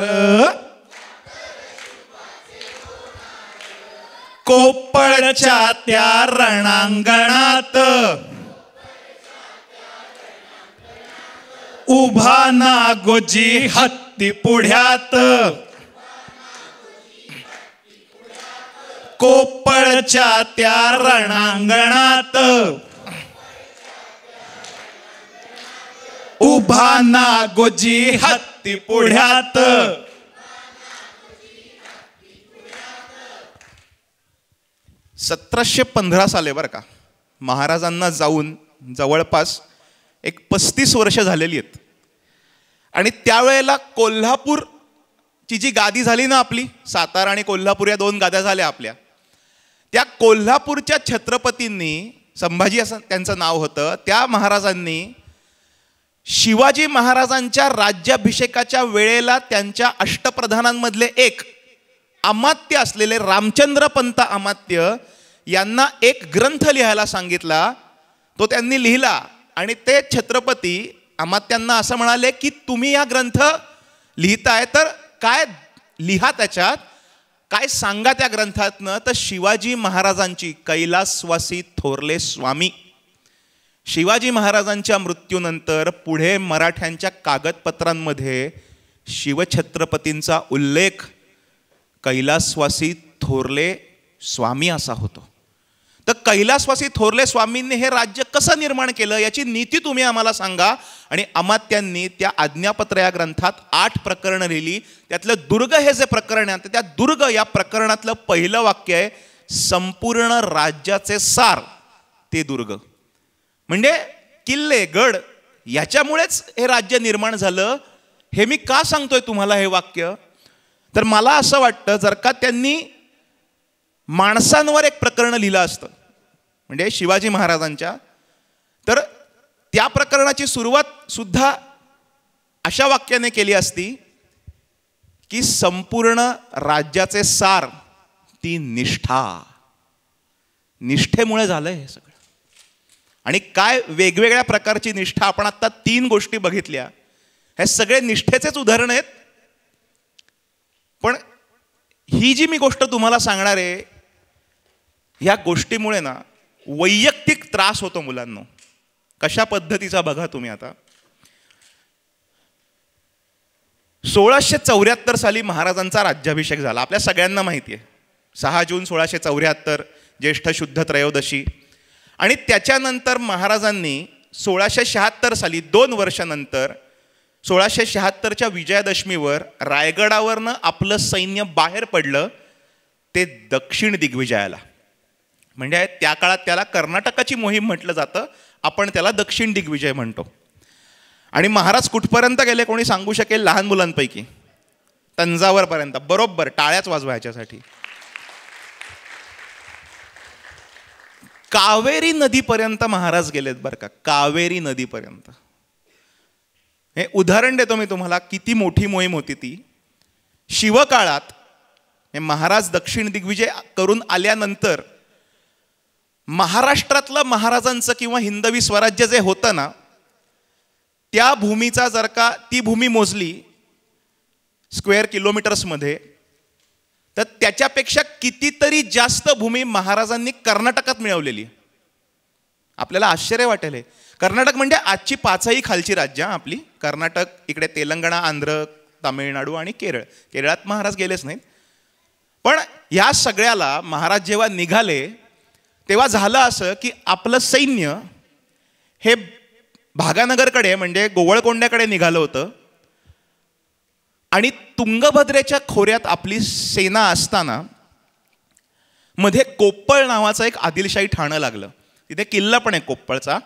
कोपळच्या त्या रणांगणात उभा नागोजी हत्ती पुढ्यात. कोपळच्या त्या रणांगणात उभा नागोजी हत्ती पुढ्यात. 1715 साले बरं का, महाराजांना जाऊन जवळपास एक 35 वर्ष झालेली आहेत. आणि त्यावेळेला कोल्हापूरची जी गादी झाली ना आपली, सातारा आणि कोल्हापूर या 2 गाद्या झाल्या आपल्या, त्या कोल्हापूरच्या छत्रपतींनी, संभाजी असं त्यांचं नाव होतं, त्या महाराजांनी शिवाजी महाराजांच्या राज्याभिषेकाच्या वेळेला त्यांच्या अष्टप्रधानांमधले एक अमात्य असलेले रामचंद्र पंत अमात्य यांना एक ग्रंथ लिहायला सांगितला. तो त्यांनी लिहिला आणि ते छत्रपती अमात्यांना असं म्हणाले की तुम्ही हा ग्रंथ लिहिताय तर काय लिहा, त्याच्यात काय सांगा त्या ग्रंथातनं. तर शिवाजी महाराजांची, कैलासवासी थोरले स्वामी, शिवाजी महाराजांच्या मृत्यूनंतर पुढे मराठ्यांच्या कागदपत्रांमध्ये शिवछत्रपतींचा उल्लेख कैलासवासी थोरले स्वामी असा होतो. तर कैलासवासी थोरले स्वामींनी हे राज्य कसं निर्माण केलं याची नीती तुम्ही आम्हाला सांगा. आणि अमात्यांनी त्या आज्ञापत्र या ग्रंथात 8 प्रकरणं लिहिली. त्यातलं दुर्ग हे जे प्रकरण आहे, त्या दुर्ग या प्रकरणातलं पहिलं वाक्य आहे, संपूर्ण राज्याचे सार ते दुर्ग. म्हणजे किल्ले गड याच्यामुळेच हे राज्य निर्माण झालं. हे मी का सांगतोय तुम्हाला हे वाक्य, तर मला असं वाटतं जर का त्यांनी माणसांवर एक प्रकरण लिहिलं असतं, म्हणजे शिवाजी महाराजांच्या, तर त्या प्रकरणाची सुरुवात सुद्धा अशा वाक्याने केली असती की संपूर्ण राज्याचे सार ती निष्ठा. निष्ठेमुळे झालंय हे सगळं. आणि काय वेगवेगळ्या प्रकारची निष्ठा. आपण आता 3 गोष्टी बघितल्या, हे सगळे निष्ठेचेच उदाहरण आहेत. पण ही जी मी गोष्ट तुम्हाला सांगणार आहे, ह्या गोष्टीमुळे ना वैयक्तिक त्रास होतो मुलांना. कशा पद्धतीचा बघा तुम्ही आता. 1674 साली महाराजांचा राज्याभिषेक झाला. आपल्या सगळ्यांना माहिती आहे, 6 जून 1674 ज्येष्ठ शुद्ध त्रयोदशी. आणि त्याच्यानंतर महाराजांनी 1676 साली 2 वर्षानंतर 1676च्या विजयादशमीवर रायगडावरनं आपलं सैन्य बाहेर पडलं ते दक्षिण दिग्विजयाला. म्हणजे त्या काळात त्याला कर्नाटकाची मोहीम म्हटलं जातं, आपण त्याला दक्षिण दिग्विजय म्हणतो. आणि महाराज कुठपर्यंत गेले कोणी सांगू शकेल? लहान मुलांपैकी तंजावरपर्यंत. बरोबर, टाळ्याच वाजवा ह्याच्यासाठी. कावेरी नदीपर्यंत महाराज गेलेत बरं का, कावेरी नदीपर्यंत. हे उदाहरण देतो मी तुम्हाला, किती मोठी मोहीम होती ती. शिवकाळात हे महाराज दक्षिण दिग्विजय करून आल्यानंतर महाराष्ट्रातलं महाराजांचं किंवा हिंदवी स्वराज्य जे होतं ना, त्या भूमीचा जर का ती भूमी मोजली स्क्वेअर किलोमीटर्समध्ये, तर त्याच्यापेक्षा कितीतरी जास्त भूमी महाराजांनी कर्नाटकात मिळवलेली. आपल्याला आश्चर्य वाटेल. हे कर्नाटक म्हणजे आजची 5ही खालची राज्य आपली. कर्नाटक, इकडे तेलंगणा, आंध्र, तामिळनाडू आणि केरळ. केरळात महाराज गेलेच नाहीत. पण या सगळ्याला महाराज जेव्हा निघाले तेव्हा झालं असं की आपलं सैन्य हे भागानगरकडे म्हणजे गोवळकोंड्याकडे निघालं होतं. आणि तुंगभद्रेच्या खोऱ्यात आपली सेना असताना मध्ये कोप्पळ नावाचं एक आदिलशाही ठाणं लागलं. तिथे किल्ला पण आहे कोप्पळचा.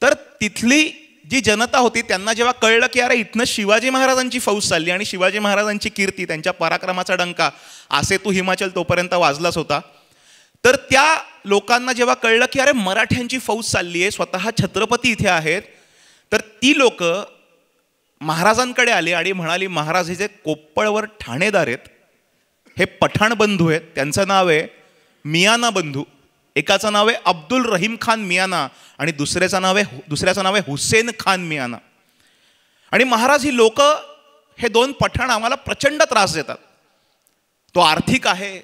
तर तिथली जी जनता होती त्यांना जेव्हा कळलं की अरे इथनं शिवाजी महाराजांची फौज चालली आणि शिवाजी महाराजांची कीर्ती, त्यांच्या पराक्रमाचा डंका असे तू हिमाचल तोपर्यंत वाजलाच होता. तर त्या लोकांना जेव्हा कळलं की अरे मराठ्यांची फौज चालली आहे, स्वतः छत्रपती इथे आहेत, तर ती लोक महाराजांकडे आले आणि म्हणाली, महाराज हे जे कोप्पळवर ठाणेदार आहेत हे पठाण बंधू आहेत. त्यांचं नाव आहे मियाना बंधू. एकाचं नाव आहे अब्दुल रहीम खान मियाना आणि दुसऱ्याचं नाव आहे हुसेन खान मियाना. आणि महाराज ही लोक हे 2 पठाण आम्हाला प्रचंड त्रास देतात. तो आर्थिक आहे,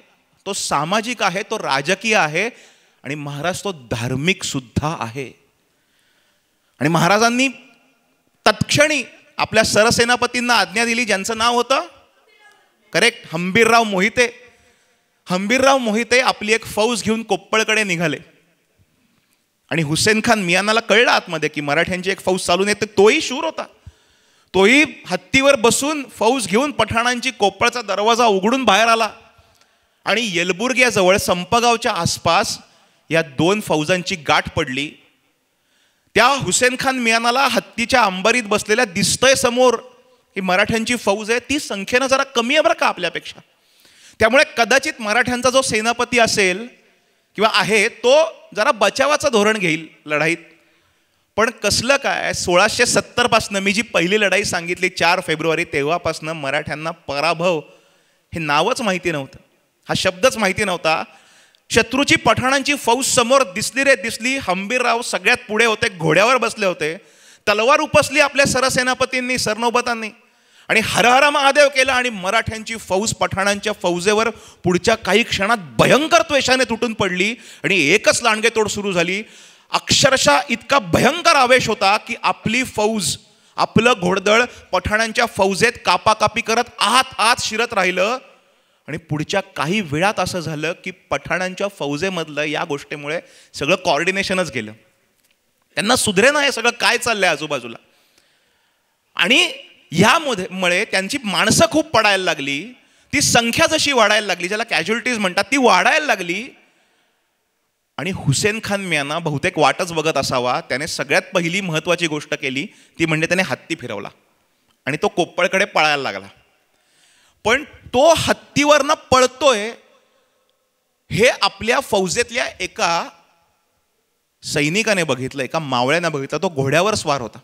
तो सामाजिक आहे, तो राजकीय आहे आणि महाराज तो धार्मिक सुद्धा आहे. आणि महाराजांनी तत्क्षणी आपल्या सरसेनापतींना आज्ञा दिली, ज्यांचं नाव होतं करेक्ट हंबीरराव मोहिते. हंबीरराव मोहिते आपली एक फौज घेऊन कोप्पळकडे निघाले. आणि हुसेन खान मियानाला कळलं आतमध्ये की मराठ्यांची एक फौज चालून येते. तोही शूर होता. तोही हत्तीवर बसून फौज घेऊन पठाणांची कोप्पळचा दरवाजा उघडून बाहेर आला. आणि येलबुर्ग्याजवळ संपगावच्या आसपास या 2 फौजांची गाठ पडली. त्या हुसेन खान मियानाला हत्तीच्या अंबारीत बसलेल्या दिसतंय समोर ही मराठ्यांची फौज आहे. ती संख्येनं जरा कमी आहे बरं का आपल्यापेक्षा. त्यामुळे कदाचित मराठ्यांचा जो सेनापती असेल किंवा आहे तो जरा बचावाचं धोरण घेईल लढाईत. पण कसलं काय, 1670 पासनं मी जी पहिली लढाई सांगितली 4 फेब्रुवारी, तेव्हापासनं मराठ्यांना पराभव हे नावच माहिती नव्हतं, हा शब्दच माहिती नव्हता. शत्रूची पठाणांची फौज समोर दिसली रे दिसली. हंबीरराव सगळ्यात पुढे होते, घोड्यावर बसले होते. तलवार उपसली आपल्या सरसेनापतींनी, सरनौबतांनी आणि हर हर महादेव केलं. आणि मराठ्यांची फौज पठाणांच्या फौजेवर पुढच्या काही क्षणात भयंकर त्वेषाने तुटून पडली आणि एकच लांडगेतोड सुरू झाली. अक्षरशः इतका भयंकर आवेश होता की आपली फौज, आपलं घोडदळ पठाणांच्या फौजेत कापाकापी करत आत शिरत राहिलं. आणि पुढच्या काही वेळात असं झालं की पठाणांच्या फौजेमधलं या गोष्टीमुळे सगळं कॉर्डिनेशनच गेलं. त्यांना सुधरेना हे सगळं काय चाललंय आजूबाजूला. आणि ह्यामुळे त्यांची माणसं खूप पडायला लागली. ती संख्या जशी वाढायला लागली, ज्याला कॅज्युअलिटीज म्हणतात, ती वाढायला लागली. आणि हुसेन खान मियाना बहुतेक वाटच बघत असावा, त्याने सगळ्यात पहिली महत्त्वाची गोष्ट केली ती म्हणजे त्याने हत्ती फिरवला आणि तो कोप्पळकडे पळायला लागला. पण तो हत्तीवरनं पळतोय हे आपल्या फौजेतल्या एका सैनिकाने बघितलं, एका मावळ्याने बघितलं. तो घोड्यावर स्वार होता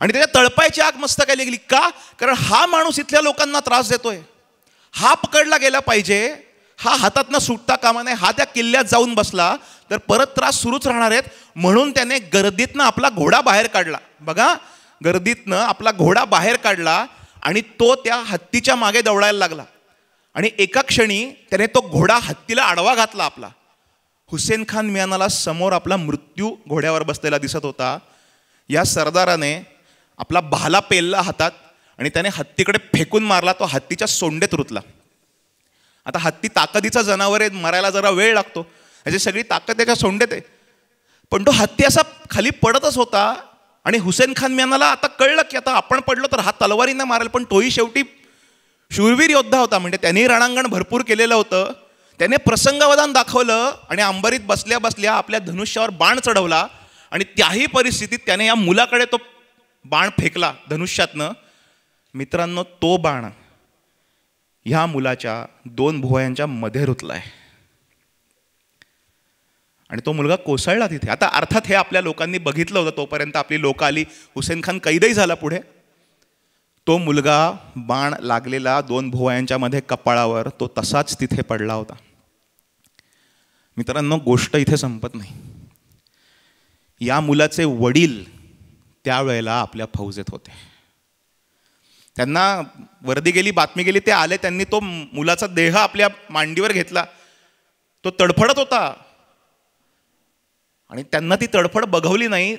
आणि त्याच्या तळपायची आग मस्तकाला गेली. का? कारण हा माणूस इथल्या लोकांना त्रास देतोय, हा पकडला गेला पाहिजे, हा हातातनं सुटता कामा नये. हा त्या किल्ल्यात जाऊन बसला तर परत त्रास सुरूच राहणार आहेत. म्हणून त्याने गर्दीतनं आपला घोडा बाहेर काढला. बघा, गर्दीतनं आपला घोडा बाहेर काढला आणि तो त्या हत्तीच्या मागे दौडायला लागला. आणि एका क्षणी त्याने तो घोडा हत्तीला आडवा घातला आपला. हुसेन खान मियानाला समोर आपला मृत्यू घोड्यावर बसलेला दिसत होता. या सरदाराने आपला भाला पेलला हातात आणि त्याने हत्तीकडे फेकून मारला, तो हत्तीच्या सोंडेत रुतला. आता हत्ती ताकदीचा जनावर आहे, मरायला जरा वेळ लागतो, याची सगळी ताकद त्याच्या सोंडेत आहे. पण तो हत्ती असा खाली पडतच होता आणि हुसेन खान मियानाला आता कळलं की आता आपण पडलो तर हा तलवारीनं मारेल. पण तोही शेवटी शूरवीर योद्धा होता, म्हणजे त्यांनी रणांगण भरपूर केलेलं होतं. त्याने प्रसंगावधान दाखवलं आणि अंबरीत बसल्या बसल्या आपल्या धनुष्यावर बाण चढवला आणि त्याही परिस्थितीत त्याने या मुलाकडे तो बाण फेकला धनुष्यातनं. मित्रांनो, तो बाण ह्या मुलाच्या 2 भुवयांच्या मध्ये रुतलाय आणि तो मुलगा कोसळला तिथे. आता अर्थात हे आपल्या लोकांनी बघितलं होतं, तोपर्यंत आपली लोक आली, हुसेन खान कैदही झाला पुढे. तो मुलगा बाण लागलेला 2 भुवयांच्या मध्ये कपाळावर तो तसाच तिथे पडला होता. मित्रांनो, गोष्ट इथे संपत नाही. या मुलाचे वडील त्यावेळेला आपल्या फौजेत होते. त्यांना वर्दी गेली, बातमी गेली, ते आले. त्यांनी तो मुलाचा देह आपल्या मांडीवर घेतला. तो तडफडत होता आणि त्यांना ती तडफड बघवली नाही.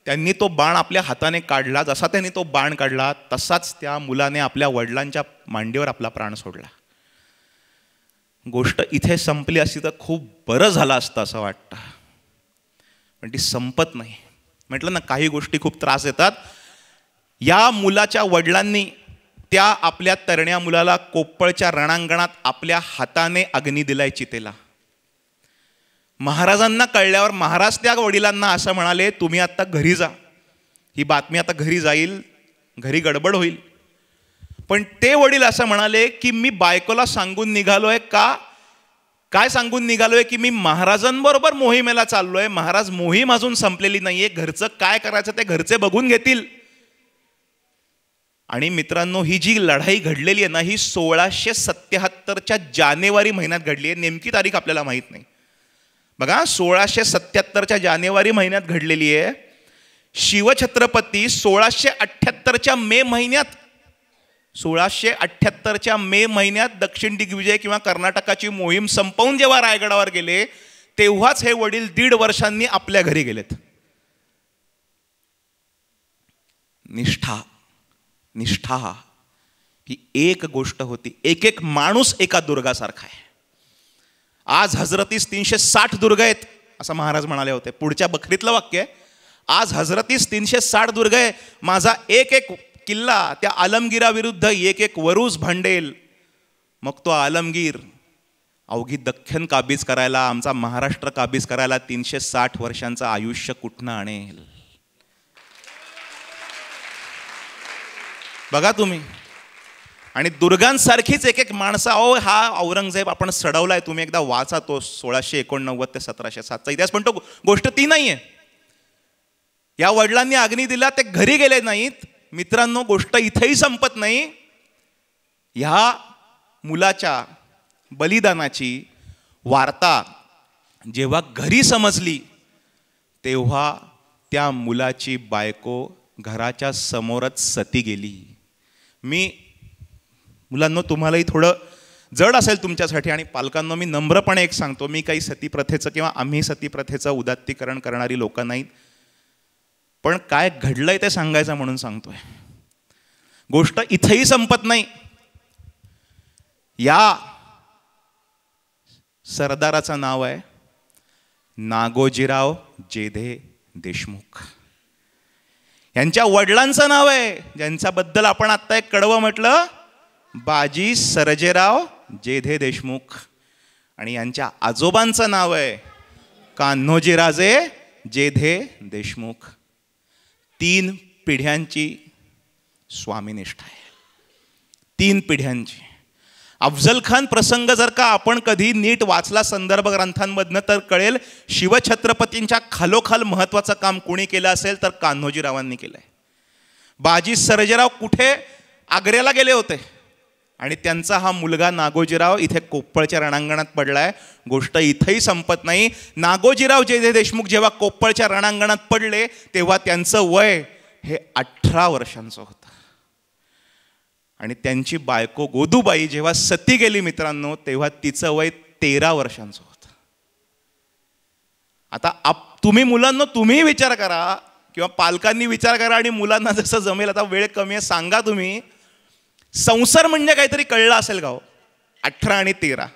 त्यांनी तो बाण आपल्या हाताने काढला. जसा त्यांनी तो बाण काढला तसाच त्या मुलाने आपल्या वडिलांच्या मांडीवर आपला प्राण सोडला. गोष्ट इथे संपली असती तर खूप बरं झालं असतं असं वाटतं, पण ती संपत नाही. म्हटलं ना, काही गोष्टी खूप त्रास देतात. या मुलाच्या वडिलांनी त्या आपल्या तरण्या मुलाला कोप्पळच्या रणांगणात आपल्या हाताने अग्नी दिलाय चितेला. महाराजांना कळल्यावर महाराज त्या वडिलांना असं म्हणाले, तुम्ही आता घरी जा, ही बातमी आता घरी जाईल, घरी गडबड होईल. पण ते वडील असं म्हणाले की मी बायकोला सांगून निघालोय. काय सांगून निघालोय? की मी महाराजांबरोबर मोहिमेला चाललोय. महाराज, मोहीम अजून संपलेली नाहीये, घरचं काय करायचं ते घरचे बघून घेतील. आणि मित्रांनो, ही जी लढाई घडलेली आहे ना, ही 1677च्या जानेवारी महिन्यात घडली आहे. नेमकी तारीख आपल्याला माहीत नाही. बघा, 1677च्या जानेवारी महिन्यात घडलेली आहे. शिवछत्रपती 1678च्या मे महिन्यात 1678च्या मे महिन्यात दक्षिण दिग्विजय किंवा कर्नाटकाची मोहीम संपवून जेव्हा रायगडावर गेले, तेव्हाच हे वडील 1.5 वर्षांनी आपल्या घरी गेलेत. निष्ठा ही एक गोष्ट होती. एक माणूस एका दुर्गासारखा आहे. आज हजरतीस 360 दुर्ग आहेत असं महाराज म्हणाले होते. पुढच्या बकरीतलं वाक्य आहे, आज हजरतीस 360 दुर्ग आहे. माझा एक किल्ला त्या आलमगिराविरुद्ध एक वरूज भांडेल. मग तो आलमगीर अवघी दख्खन काबीज करायला, आमचा महाराष्ट्र काबीज करायला 360 वर्षांचं आयुष्य कुठनं आणेल? बघा तुम्ही. आणि दुर्गांसारखीच एक माणसं. अहो, हा औरंगजेब आपण सडवलाय, तुम्ही एकदा वाचा तो 1689 ते 1707चा इतिहास. पण तो गोष्ट ती नाहीये. या वडिलांनी अग्नी दिला, ते घरी गेले नाहीत. मित्रांनो, गोष्ट इथेही संपत नाही. ह्या मुलाच्या बलिदानाची वार्ता जेव्हा घरी समजली, तेव्हा त्या मुलाची बायको घराच्या समोरच सती गेली. मुलांनो, तुम्हालाही थोडं जड असेल तुमच्यासाठी, आणि पालकांनो, मी नम्रपणे एक सांगतो, मी काही सतीप्रथेचं किंवा आम्ही सतीप्रथेचं उदात्तीकरण करणारी लोक नाहीत. पण काय घडलंय ते सांगायचं म्हणून सांगतोय. गोष्ट इथेही संपत नाही. या सरदाराचं नाव आहे नागोजीराव जेधे देशमुख. यांच्या वडिलांचं नाव आहे, ज्यांच्याबद्दल आपण आता एक कडवं म्हटलं, बाजी सर्जेराव जेधे देशमुख. आणि यांच्या आजोबांचं नाव आहे कान्होजीराजे जेधे देशमुख. 3 पिढ्यांची स्वामीनिष्ठा आहे. 3 पिढ्यांची. अफजल खान प्रसंग जर का आपण कधी नीट वाचला संदर्भ ग्रंथांमधनं तर कळेल, शिवछत्रपतींच्या खालोखाल महत्वाचं काम कोणी केलं असेल तर कान्होजीरावांनी केलंय. बाजी सर्जेराव कुठे? आग्र्याला गेले होते आणि त्यांचा हा मुलगा नागोजीराव इथे कोप्पळच्या रणांगणात पडलाय. गोष्ट इथेही संपत नाही. नागोजीराव जेधे देशमुख जेव्हा कोप्पळच्या रणांगणात पडले तेव्हा त्यांचं वय हे 18 वर्षांचं होतं. आणि त्यांची बायको गोदूबाई जेव्हा सती गेली मित्रांनो, तेव्हा तिचं वय 13 वर्षांचं होतं. आता तुम्ही मुलांना, तुम्ही विचार करा किंवा पालकांनी विचार करा आणि मुलांना जसं जमेल, आता वेळ कमी आहे, सांगा तुम्ही संसार म्हणजे काहीतरी कळलं असेल का हो? 18 आणि 13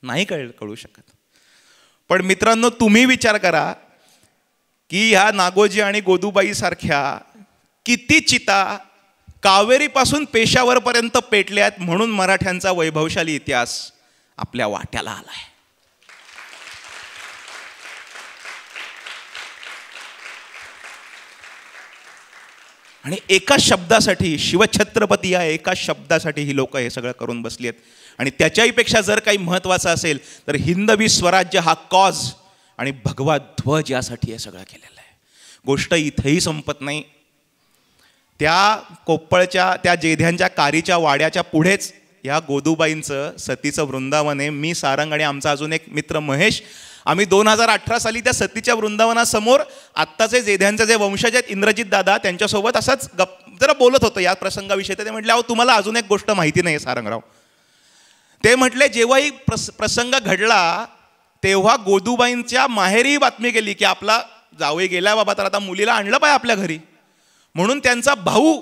नाही कळू शकत. पण मित्रांनो, तुम्ही विचार करा की ह्या नागोजी आणि गोदूबाई सारख्या किती चिता कावेरीपासून पेशावरपर्यंत पेटल्यात, म्हणून मराठ्यांचा वैभवशाली इतिहास आपल्या वाट्याला आलाय. आणि एका शब्दासाठी, शिवछत्रपती या एका शब्दासाठी ही लोक हे सगळं करून बसली आहेत. आणि त्याच्याहीपेक्षा जर काही महत्त्वाचं असेल तर हिंदवी स्वराज्य हा कॉज आणि भगवा ध्वज यासाठी हे सगळं केलेलं आहे. गोष्ट इथेही संपत नाही. त्या कोप्पळच्या, त्या जेध्यांच्या कारीच्या वाड्याच्या पुढेच या गोदूबाईंचं सतीचं वृंदावन आहे. मी, सारंग आणि आमचा अजून एक मित्र महेश, आम्ही 2018 साली त्या सतीच्या वृंदावनासमोर आत्ताचे जेध्यांचे जे वंशज आहेत इंद्रजित दादा, त्यांच्यासोबत असंच जरा बोलत होतो या प्रसंगाविषयी. ते म्हटले, अहो तुम्हाला अजून एक गोष्ट माहिती नाही सारंगराव. ते म्हटले, जेव्हाही प्रसंग घडला तेव्हा गोदूबाईंच्या माहेरी बातमी गेली की आपला जावई गेला बाबा, तर आता मुलीला आणलं पाहिजे आपल्या घरी. म्हणून त्यांचा भाऊ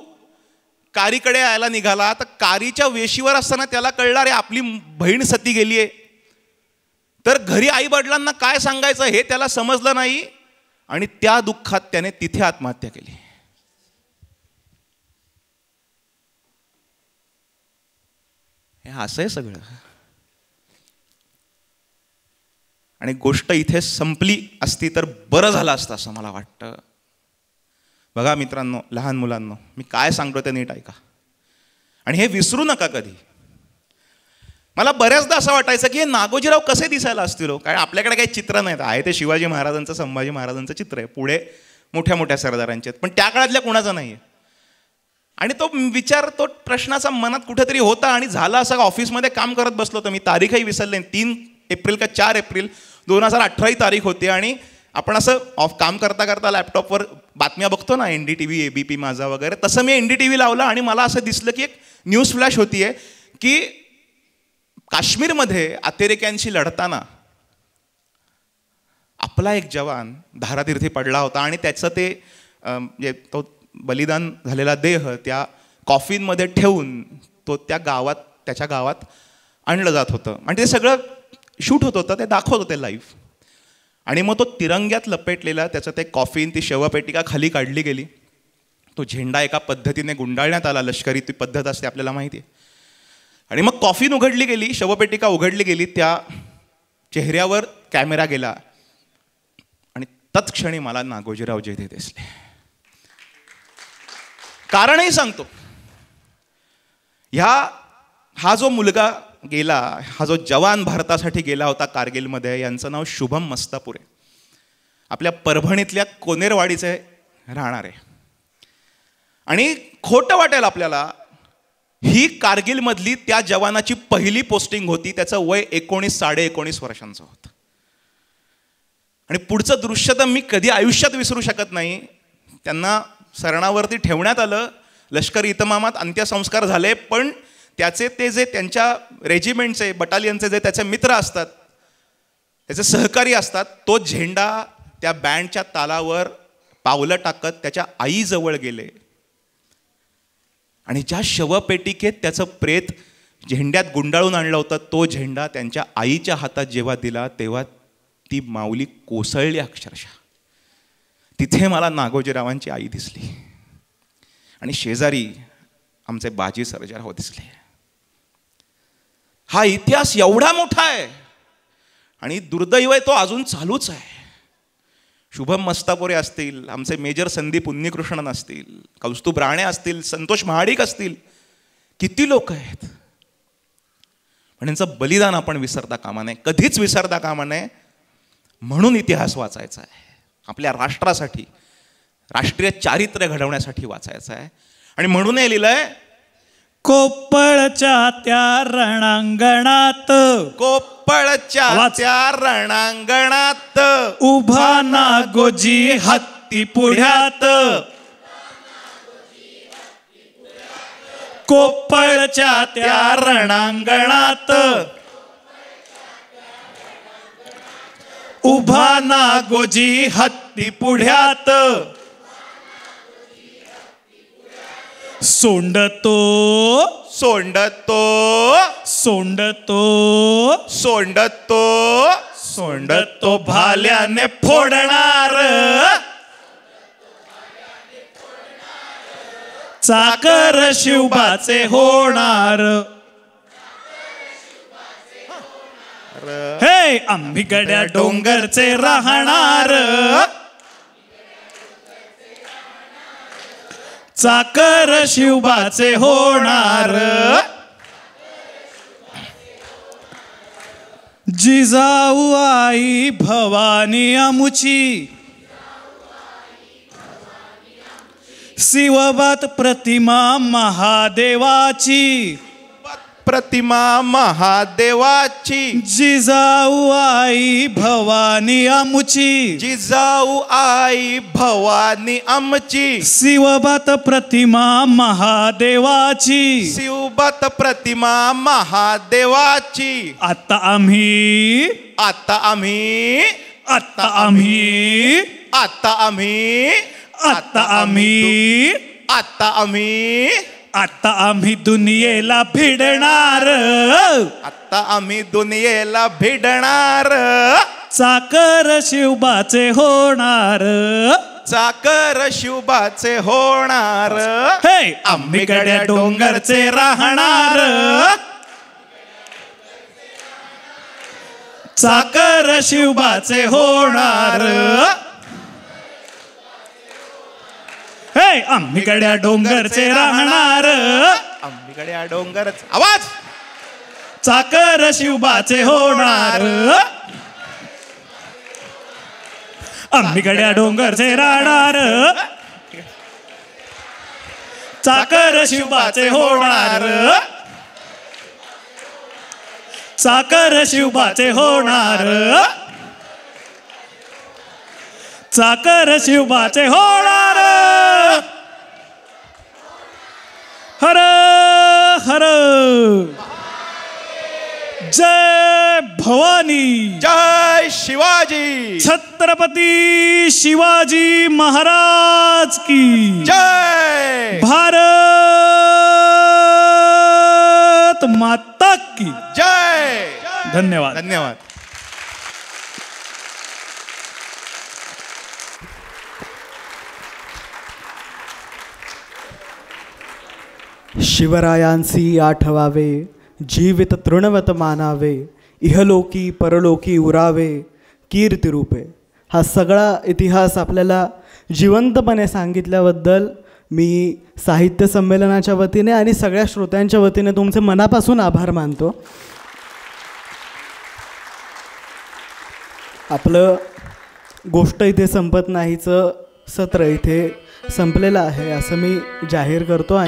कारीकडे यायला निघाला. तर कारीच्या वेशीवर असताना त्याला कळलं, रे आपली बहीण सती गेलीये. तर घरी आई वडिलांना काय सांगायचं हे त्याला समजलं नाही आणि त्या दुःखात त्याने तिथे आत्महत्या केली. हे असं आहे सगळं. आणि गोष्ट इथे संपली असती तर बरं झालं असतं असं मला वाटतं. बघा मित्रांनो, लहान मुलांनो, मी काय सांगतो ते नीट ऐका आणि हे विसरू नका कधी. मला बऱ्याचदा असं वाटायचं की हे नागोजीराव कसे दिसायला असतील, कारण आपल्याकडे काही चित्र नाहीत. आहे ते शिवाजी महाराजांचं, संभाजी महाराजांचं चित्र आहे, पुढे मोठ्या मोठ्या सरदारांचे, पण त्या काळातल्या कोणाचं नाही आहे. आणि तो विचार, तो प्रश्नाचा मनात कुठेतरी होता आणि झाला असं. ऑफिसमध्ये काम करत बसलो होतो मी, तारीखही विसरले, 3 एप्रिल का 4 एप्रिल 2018 ही तारीख होती. आणि आपण असं काम करता करता लॅपटॉपवर बातम्या बघतो ना, NDTV, ABP माझा वगैरे, तसं मी NDTV लावला आणि मला असं दिसलं की एक न्यूज फ्लॅश होतीये की काश्मीरमध्ये अतिरेक्यांशी लढताना आपला एक जवान धारातीर्थी पडला होता आणि त्याचं ते तो बलिदान झालेला देह त्या कॉफिनमध्ये ठेवून तो त्याच्या गावात आणलं जात होतं. आणि ते सगळं शूट होत होतं, ते दाखवत होते लाईव्ह. आणि मग तो तिरंग्यात लपेटलेला त्याचं ते कॉफिन, ती शवपेटिका खाली काढली गेली. तो झेंडा एका पद्धतीने गुंडाळण्यात आला, लष्करी ती पद्धत असते आपल्याला माहिती आहे. आणि मग कॉफिन उघडली गेली, शवपेटिका उघडली गेली, त्या चेहऱ्यावर कॅमेरा गेला आणि तत्क्षणी मला नागोजीराव जेधे दिसले. कारणही सांगतो. हा जो मुलगा गेला, हा जो जवान भारतासाठी गेला होता कारगिलमध्ये, यांचं नाव शुभम मस्तापुरे, आपल्या परभणीतल्या कोनेरवाडीचे राहणार आहे. आणि खोटं वाटेल आपल्याला, ही कारगिलमधली त्या जवानाची पहिली पोस्टिंग होती. त्याचं वय 19-19.5 वर्षांचं होतं. आणि पुढचं दृश्य तर मी कधी आयुष्यात विसरू शकत नाही. त्यांना सरणावरती ठेवण्यात आलं, लष्करी इतमामात अंत्यसंस्कार झाले, पण त्याचे ते जे त्यांच्या रेजिमेंटचे, बटालियनचे जे त्याचे मित्र असतात, त्याचे सहकारी असतात, तो झेंडा त्या बँडच्या तालावर पावलं टाकत त्याच्या आईजवळ गेले. आणि ज्या शवपेटिकेत त्याचं प्रेत झेंड्यात गुंडाळून आणलं होतं, तो झेंडा त्यांच्या आईच्या हातात जेव्हा दिला तेव्हा ती माऊली कोसळली अक्षरशः. तिथे मला नागोजीरावांची आई दिसली आणि शेजारी आमचे बाजी सर्जेराव दिसले. हा इतिहास एवढा मोठा आहे आणि दुर्दैव आहे तो अजून चालूच आहे. शुभम मस्तापुरे असतील, आमचे मेजर संदीप उन्नीकृष्णन असतील, कौस्तुभ राणे असतील, संतोष महाडिक असतील, किती लोक आहेत. पण यांचं बलिदान आपण विसरता कामा नये, कधीच विसरता कामा नये. म्हणून इतिहास वाचायचा आहे, आपल्या राष्ट्रासाठी, राष्ट्रीय चारित्र्य घडवण्यासाठी वाचायचं आहे. आणि म्हणून हे लिहिलंय, कोप्पळच्या त्या रणांगणात, कोप्पळच्या त्या रणांगणात उभा नागोजी हत्ती पुढ्यात, कोप्पळच्या त्या रणांगणात उभा नागोजी हत्ती पुढ्यात, सोंडतो सोंडतो सोंडतो सोंडतो सोंडतो भाल्याने फोडणार चाकर शिवबाचे होणार. हे आम्ही गड्या डोंगरचे राहणार चाकर शिवबाचे होणार. जिजाऊ आई भवानी आमुची शिवबात प्रतिमा महादेवाची प्रतिमा महादेवाची. जिजाऊ आई भवानी आमुची जिजाऊ आई भवानी आमची शिवबात प्रतिमा महादेवाची. शिवबात प्रतिमा महादेवाची. आता आम्ही आता आम्ही आता आम्ही आता आम्ही आता आम्ही आता आम्ही आता आम्ही दुनियेला भिडणार आता आम्ही दुनियेला भिडणार चाकर शिवबाचे होणार. चाकर शिवबाचे होणार. हे आम्ही गड्या डोंगरचे राहणार चाकर शिवबाचे होणार. हे आम्ही गड्या डोंगरचे राहणार आम्ही गड्या डोंगरच आवाज चाकर शिवबाचे होणार. आम्ही गड्या डोंगरचे राहणार चाकर शिवबाचे होणार. चाकर शिवबाचे होणार. चाकर शिवबाचे होणार. हर हर जय भवानी. जय शिवाजी. छत्रपती शिवाजी महाराज की जय. भारत माता की जय. धन्यवाद. धन्यवाद. शिवरायांसी आठवावे जीवित तृणवत मानावे इहलोकी परलोकी उरावे कीर्तिरूपे. हा सगळा इतिहास आपल्याला जिवंतपणे सांगितल्याबद्दल मी साहित्य संमेलनाच्या वतीने आणि सगळ्या श्रोत्यांच्या वतीने तुमचे मनापासून आभार मानतो. आपलं गोष्ट इथे संपत नाहीचं सत्र इथे संपलेलं आहे असं मी जाहीर करतो.